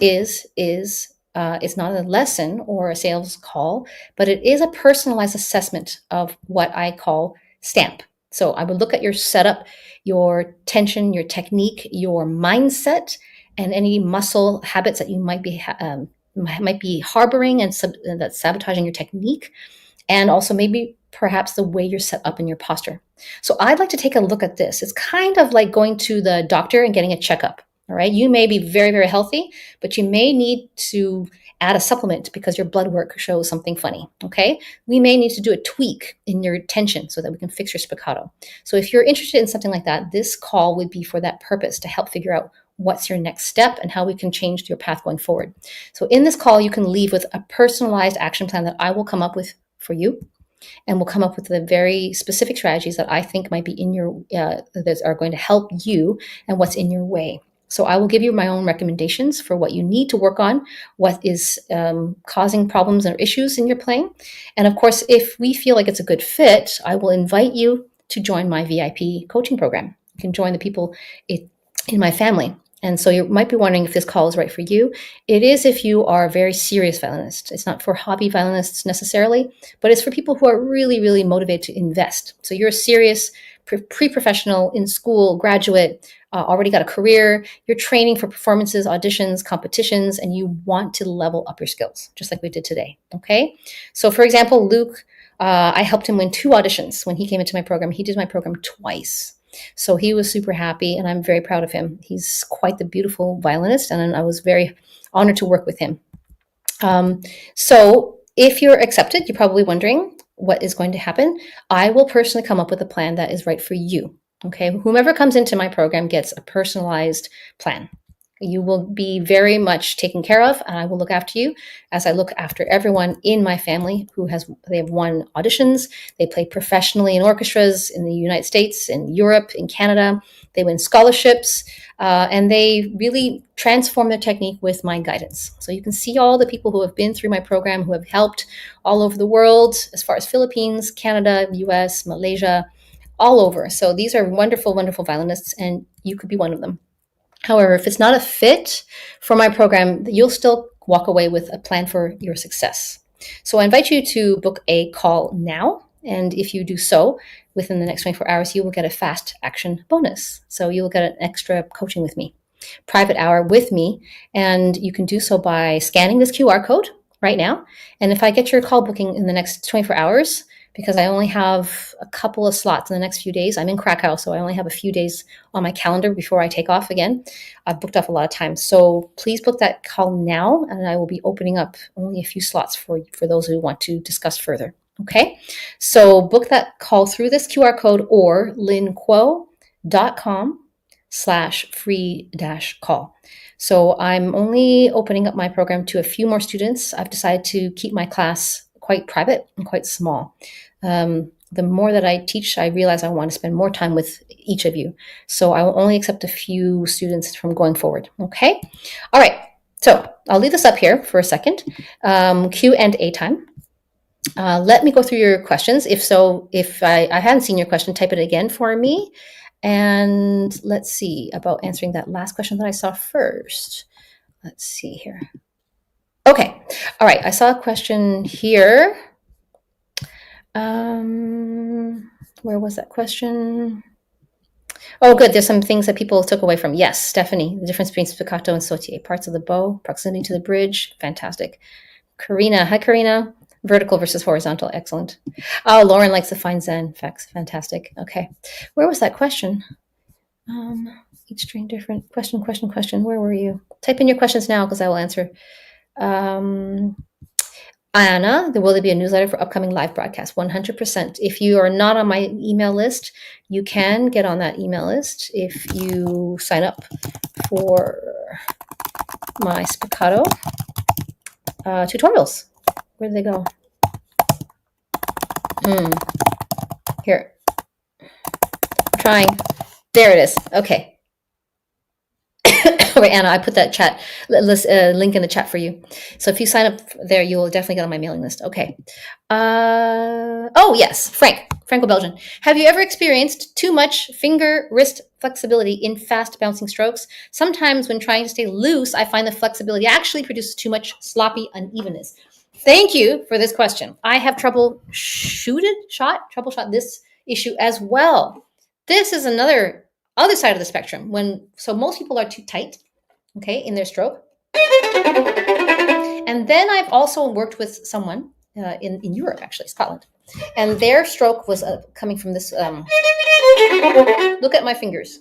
is it's not a lesson or a sales call, but it is a personalized assessment of what I call S.T.A.M.P. So I would look at your setup, your tension, your technique, your mindset, and any muscle habits that you might be harboring and that's sabotaging your technique, and also maybe perhaps the way you're set up in your posture. So I'd like to take a look at this. It's kind of like going to the doctor and getting a checkup. All right, you may be very, very healthy, but you may need to add a supplement because your blood work shows something funny. Okay, we may need to do a tweak in your tension so that we can fix your spiccato. So if you're interested in something like that, this call would be for that purpose, to help figure out what's your next step and how we can change your path going forward. So in this call, you can leave with a personalized action plan that I will come up with for you. And we'll come up with the very specific strategies that I think might be in your that are going to help you and what's in your way. So I will give you my own recommendations for what you need to work on, what is causing problems or issues in your playing. And of course, if we feel like it's a good fit, I will invite you to join my VIP coaching program. You can join the people in my family. And so you might be wondering if this call is right for you. It is if you are a very serious violinist. It's not for hobby violinists necessarily, but it's for people who are really, really motivated to invest. So you're a serious pre-professional, in school, graduate, already got a career, you're training for performances, auditions, competitions, and you want to level up your skills, just like we did today, okay? So for example, Luke, I helped him win 2 auditions when he came into my program. He did my program twice. So he was super happy, and I'm very proud of him. He's quite the beautiful violinist, and I was very honored to work with him. So if you're accepted, you're probably wondering what is going to happen. I will personally come up with a plan that is right for you. Okay, whomever comes into my program gets a personalized plan. You will be very much taken care of, and I will look after you as I look after everyone in my family they have won auditions. They play professionally in orchestras in the United States, in Europe, in Canada. They win scholarships, and they really transform their technique with my guidance. So you can see all the people who have been through my program, who have helped all over the world, as far as Philippines, Canada, US, Malaysia, all over. So these are wonderful, wonderful violinists, and you could be one of them. However, if it's not a fit for my program, you'll still walk away with a plan for your success. So I invite you to book a call now. And if you do so within the next 24 hours, you will get a fast action bonus. So you will get an extra coaching with me, private hour with me. And you can do so by scanning this QR code right now. And if I get your call booking in the next 24 hours, because I only have a couple of slots in the next few days. I'm in Krakow, so I only have a few days on my calendar before I take off again. I've booked off a lot of time. So please book that call now, and I will be opening up only a few slots for those who want to discuss further. Okay? So book that call through this QR code or lynnkuo.com/free-call. So I'm only opening up my program to a few more students. I've decided to keep my class quite private and quite small. The more that I teach, I realize I want to spend more time with each of you. So I will only accept a few students from going forward. Okay? All right. So I'll leave this up here for a second. Q&A time. Let me go through your questions. If I hadn't seen your question, type it again for me. And let's see about answering that last question that I saw first. Let's see here. Okay. All right. I saw a question here. Where was that question? Oh, good. There's some things that people took away from. Yes, Stephanie, the difference between spiccato and sautillé. Parts of the bow, proximity to the bridge. Fantastic. Karina. Hi, Karina. Vertical versus horizontal. Excellent. Oh, Lauren likes the fine zen effects. Fantastic. Okay. Where was that question? Each string different. Question. Where were you? Type in your questions now because I will answer. Anna, will there be a newsletter for upcoming live broadcasts? 100%. If you are not on my email list, you can get on that email list if you sign up for my Spiccato tutorials. Where did they go? Here. I'm trying. There it is. Okay. Wait, Anna, I put that link in the chat for you. So if you sign up there, you will definitely get on my mailing list. Okay. Oh, yes. Franco-Belgian. Have you ever experienced too much finger-wrist flexibility in fast bouncing strokes? Sometimes when trying to stay loose, I find the flexibility actually produces too much sloppy unevenness. Thank you for this question. I have troubleshot this issue as well. This is another other side of the spectrum. So most people are too tight, okay, in their stroke. And then I've also worked with someone in Europe, actually, Scotland, and their stroke was coming from this. Look at my fingers.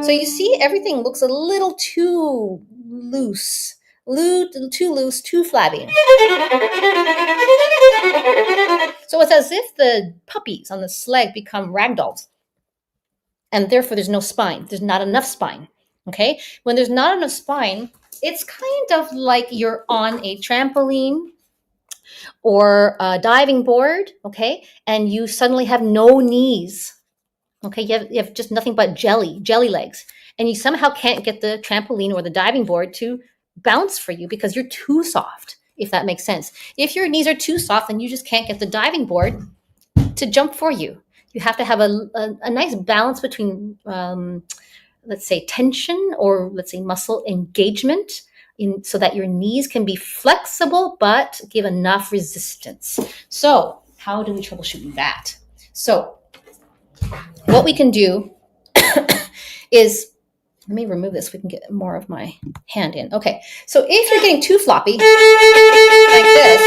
So you see, everything looks a little too loose. Too loose, too flabby. So it's as if the puppies on the sled become ragdolls. And therefore, there's no spine. There's not enough spine. Okay? When there's not enough spine, it's kind of like you're on a trampoline or a diving board, okay? And you suddenly have no knees. Okay? You have just nothing but jelly legs. And you somehow can't get the trampoline or the diving board to bounce for you because you're too soft, if that makes sense. If your knees are too soft, then you just can't get the diving board to jump for you. You have to have a nice balance between, let's say, tension or let's say muscle engagement so that your knees can be flexible but give enough resistance. So how do we troubleshoot that? So what we can do is, let me remove this so we can get more of my hand in. Okay, so if you're getting too floppy, like this,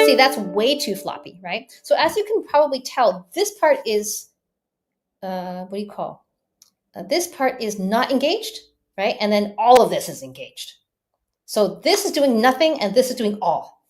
see, that's way too floppy, right? So as you can probably tell, this part is, what do you call? This part is not engaged, right? And then all of this is engaged. So this is doing nothing and this is doing all.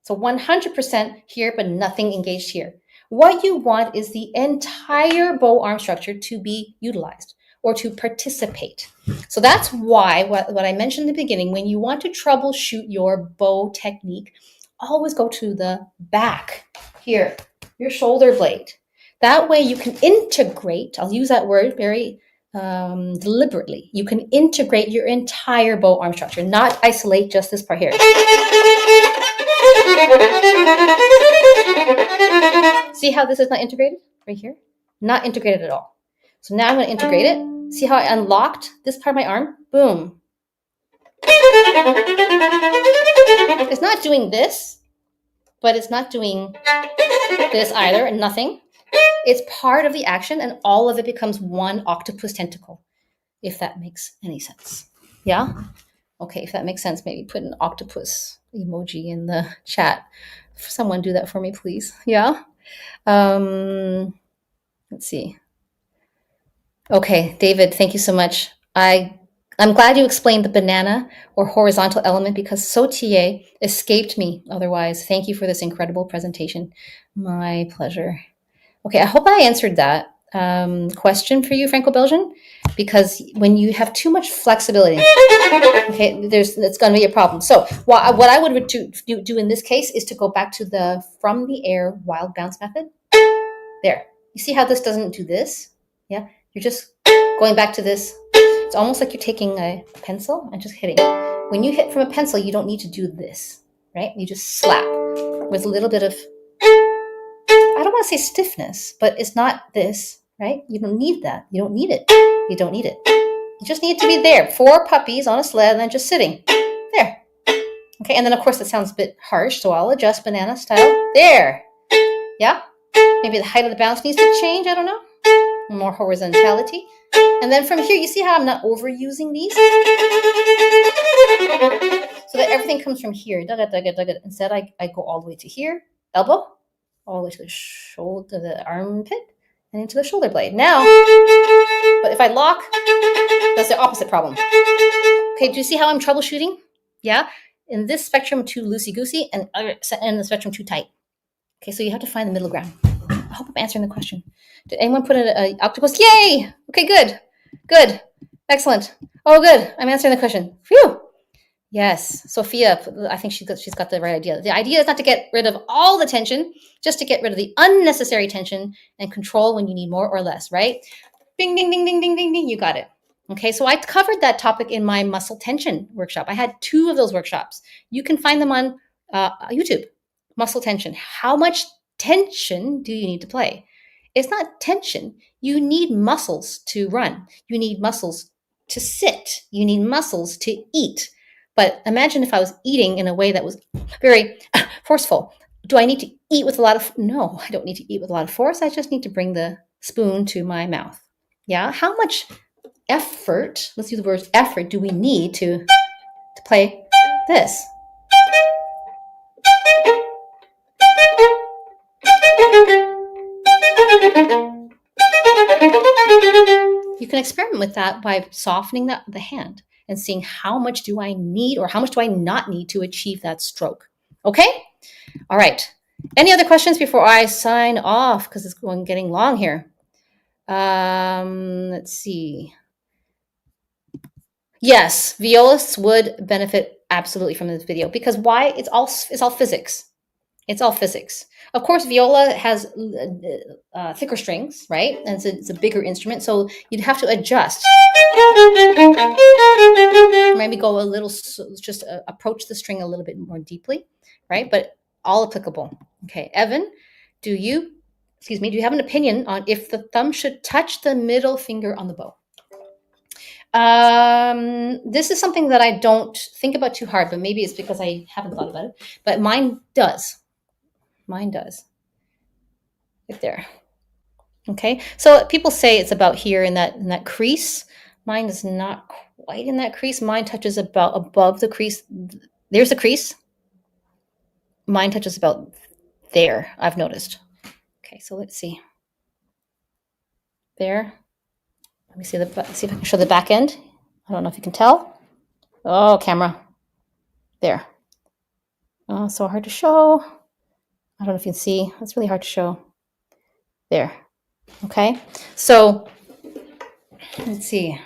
So 100% here, but nothing engaged here. What you want is the entire bow arm structure to be utilized. or to participate. So that's why what I mentioned in the beginning, when you want to troubleshoot your bow technique, always go to the back here, your shoulder blade. That way you can integrate, I'll use that word very deliberately. You can integrate your entire bow arm structure, not isolate just this part here. See how this is not integrated right here? Not integrated at all. So now I'm going to integrate it. See how I unlocked this part of my arm? Boom. It's not doing this, but it's not doing this either, and nothing. It's part of the action, and all of it becomes one octopus tentacle, if that makes any sense. Yeah? Okay, if that makes sense, maybe put an octopus emoji in the chat. Someone do that for me, please. Yeah? Let's see. Okay, David, thank you so much. I'm glad you explained the banana or horizontal element because Sautillé escaped me otherwise. Thank you for this incredible presentation. My pleasure. Okay, I hope I answered that question for you, Franco-Belgian, because when you have too much flexibility, okay, it's going to be a problem. So what I would do in this case is to go back to the from the air wild bounce method. There. You see how this doesn't do this? Yeah, you're just going back to this. It's almost like you're taking a pencil and just hitting. When you hit from a pencil, you don't need to do this, right? You just slap with a little bit of, I don't want to say stiffness, but it's not this, right? You don't need that. You don't need it. You don't need it. You just need it to be there. 4 puppies on a sled and then just sitting. There. Okay, and then of course it sounds a bit harsh, so I'll adjust banana style. There. Yeah? Maybe the height of the bounce needs to change, I don't know. More horizontality. And then from here, you see how I'm not overusing these? So that everything comes from here. Instead, I go all the way to here, elbow, all the way to the shoulder, the armpit, and into the shoulder blade. Now, but if I lock, that's the opposite problem. Okay, do you see how I'm troubleshooting? Yeah? In this spectrum, too loosey-goosey, and in the spectrum, too tight. Okay, so you have to find the middle ground. I hope I'm answering the question. Did anyone put an octopus? Yay! Okay, good. Good. Excellent. Oh, good. I'm answering the question. Phew. Yes. Sophia, I think she's got the right idea. The idea is not to get rid of all the tension, just to get rid of the unnecessary tension and control when you need more or less, right? Ding, ding, ding, ding, ding, ding, ding. You got it. Okay, so I covered that topic in my muscle tension workshop. I had 2 of those workshops. You can find them on YouTube. Muscle tension. How much tension do you need to play? It's not tension. You need muscles to run. You need muscles to sit. You need muscles to eat. But imagine if I was eating in a way that was very forceful. Do I need to eat with a lot of? No, I don't need to eat with a lot of force. I just need to bring the spoon to my mouth. Yeah. How much effort, let's use the word effort, do we need to play this? You can experiment with that by softening the hand and seeing how much do I need or how much do I not need to achieve that stroke. Okay? All right. Any other questions before I sign off? Because it's getting long here. Let's see. Yes, violists would benefit absolutely from this video because why? It's all physics. It's all physics. Of course, viola has thicker strings, right? And it's a bigger instrument, so you'd have to adjust. Maybe go a little, just approach the string a little bit more deeply, right? But all applicable. Okay, Evan, do you have an opinion on if the thumb should touch the middle finger on the bow? This is something that I don't think about too hard, but maybe it's because I haven't thought about it. But mine does. Mine does. Right there. Okay. So people say it's about here in that crease. Mine is not quite in that crease. Mine touches about above the crease. There's the crease. Mine touches about there, I've noticed. Okay, so let's see. There. Let me see if I can show the back end. I don't know if you can tell. Oh, camera. There. Oh, so hard to show. I don't know if you can see. It's really hard to show. There. Okay. So Let's see.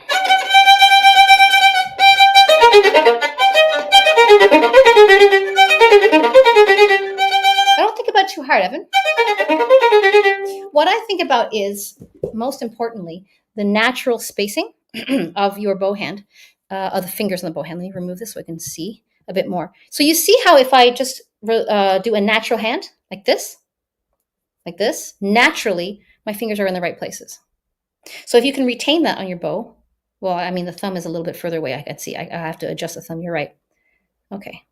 I don't think about it too hard, Evan. What I think about is, most importantly, the natural spacing of your bow hand, of the fingers on the bow hand. Let me remove this so I can see a bit more. So you see how if I just do a natural hand like this, naturally, my fingers are in the right places. So if you can retain that on your bow, well, I mean, the thumb is a little bit further away. I can see. I have to adjust the thumb. You're right. Okay.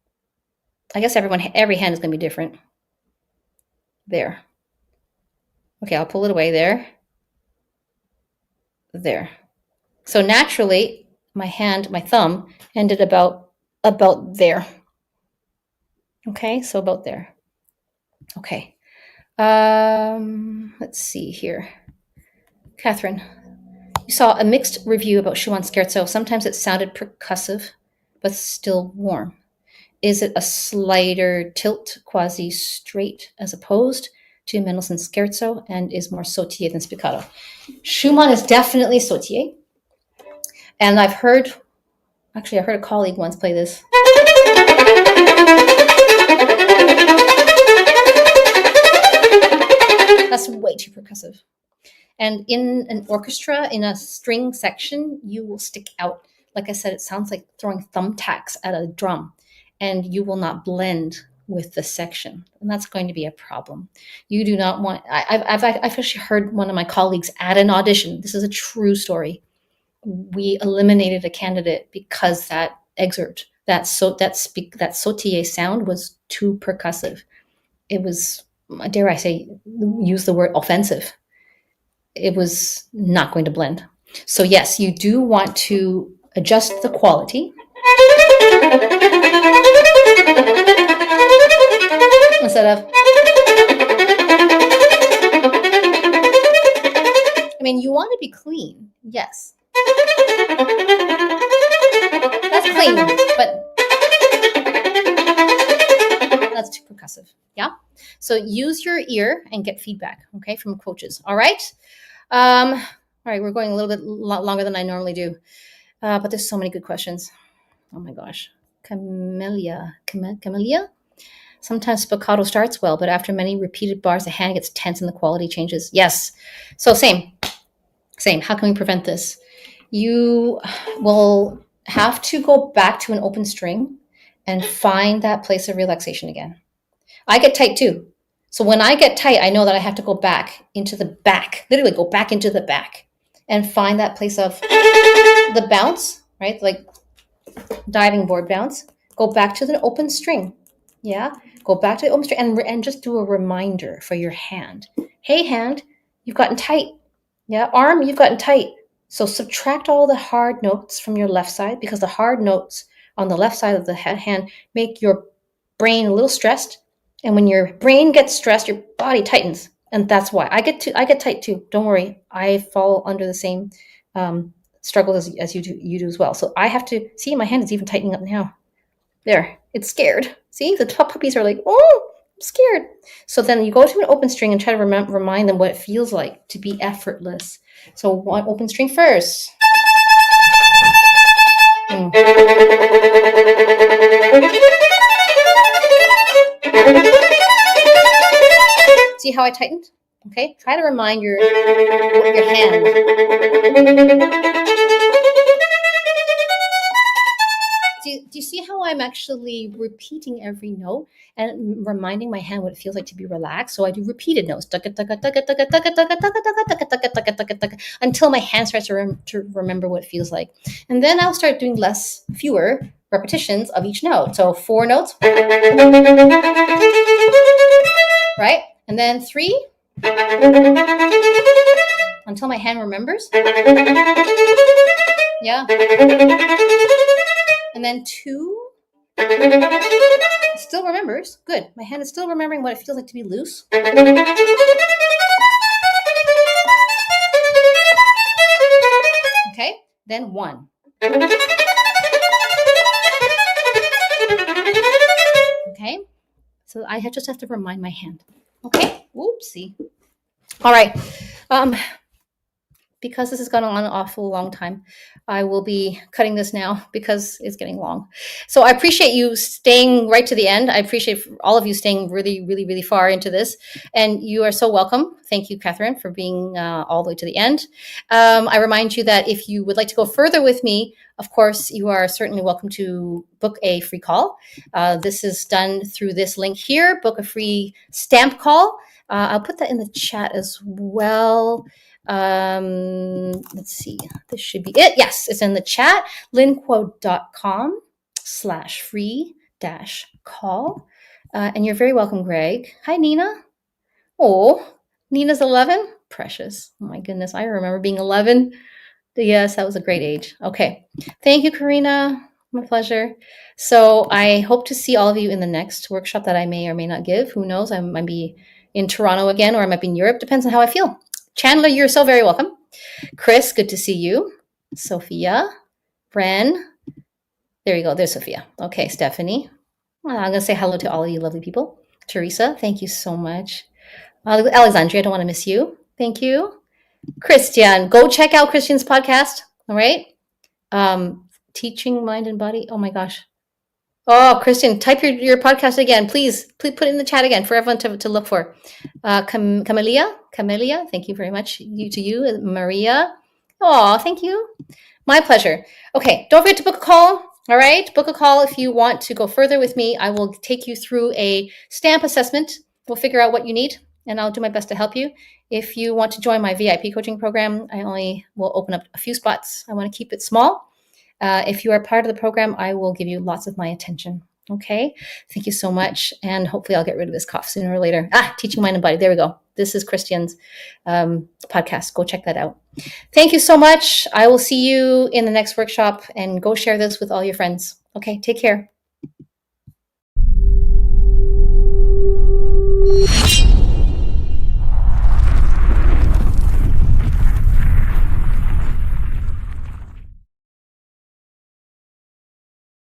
I guess every hand is going to be different. There. Okay, I'll pull it away there. There. So naturally, my thumb ended about there. Okay, so about there. Okay. Let's see here. Catherine, you saw a mixed review about Schumann Scherzo. Sometimes it sounded percussive, but still warm. Is it a slighter tilt, quasi straight, as opposed to Mendelssohn Scherzo, and is more Sautillé than Spiccato? Schumann is definitely Sautillé. And I heard a colleague once play this. That's way too percussive. And in an orchestra, in a string section, you will stick out. Like I said, it sounds like throwing thumbtacks at a drum, and you will not blend with the section. And that's going to be a problem. You do not want, I've actually heard one of my colleagues at an audition. This is a true story. We eliminated a candidate because that excerpt, that Sautillé sound was too percussive. It was, dare I say, use the word offensive. It was not going to blend. So yes, you do want to adjust the quality. Instead of, I mean, you want to be clean, yes. That's clean, but that's too percussive, yeah? So use your ear and get feedback, okay, from coaches, all right? All right, we're going a little bit longer than I normally do, but there's so many good questions. Oh my gosh. Camellia. Sometimes spiccato starts well, but after many repeated bars, the hand gets tense and the quality changes. Yes. So same. How can we prevent this? You will have to go back to an open string and find that place of relaxation again. I get tight too. So when I get tight, I know that I have to go back into the back, literally go back into the back and find that place of the bounce, right? Like diving board bounce. Go back to the open string. Yeah. Go back to the open string and just do a reminder for your hand. Hey, hand, you've gotten tight. Yeah. Arm, you've gotten tight. So subtract all the hard notes from your left side, because the hard notes on the left side of the hand make your brain a little stressed. And when your brain gets stressed, your body tightens. And that's why I get tight too. Don't worry. I fall under the same struggle as you do as well. So I have to see, my hand is even tightening up now. There, it's scared. See, the puppies are like, oh, I'm scared. So then you go to an open string and try to remind them what it feels like to be effortless. So one open string first. See how I tightened? Okay, try to remind your hand. Do you see how I'm actually repeating every note and reminding my hand what it feels like to be relaxed? So I do repeated notes until my hand starts to remember what it feels like. And then I'll start doing fewer repetitions of each note. So 4 notes, right? And then 3 until my hand remembers. Yeah. And then 2 still remembers. Good. My hand is still remembering what it feels like to be loose. Okay. Then 1. Okay. So I just have to remind my hand. Okay. Oopsie. All right. because this has gone on an awful long time, I will be cutting this now because it's getting long. So I appreciate you staying right to the end. I appreciate all of you staying really, really, really far into this. And you are so welcome. Thank you, Catherine, for being all the way to the end. I remind you that if you would like to go further with me, of course, you are certainly welcome to book a free call. This is done through this link here. Book a free S.T.A.M.P call. I'll put that in the chat as well. Let's see. This should be it. Yes, it's in the chat. lynnkuo.com/free-call. And you're very welcome, Greg. Hi, Nina. Oh, Nina's 11. Precious. Oh my goodness. I remember being 11. Yes, that was a great age. Okay. Thank you, Karina. My pleasure. So I hope to see all of you in the next workshop that I may or may not give. Who knows? I might be in Toronto again, or I might be in Europe. Depends on how I feel. Chandler, you're so very welcome. Chris, good to see you. Sophia, Bren. There you go. There's Sophia. Okay, Stephanie. Well, I'm going to say hello to all of you lovely people. Teresa, thank you so much. Alexandria, I don't want to miss you. Thank you. Christian, go check out Christian's podcast. All right. Teaching Mind and Body. Oh my gosh. Oh, Christian, type your podcast again. Please put it in the chat again for everyone to look for. Camelia, thank you very much. To you, Maria. Oh, thank you. My pleasure. Okay, don't forget to book a call. All right, book a call if you want to go further with me. I will take you through a S.T.A.M.P assessment. We'll figure out what you need, and I'll do my best to help you. If you want to join my VIP coaching program, I only will open up a few spots. I want to keep it small. If you are part of the program, I will give you lots of my attention. Okay. Thank you so much. And hopefully I'll get rid of this cough sooner or later. Teaching Mind and Body. There we go. This is Christian's podcast. Go check that out. Thank you so much. I will see you in the next workshop, and go share this with all your friends. Okay. Take care.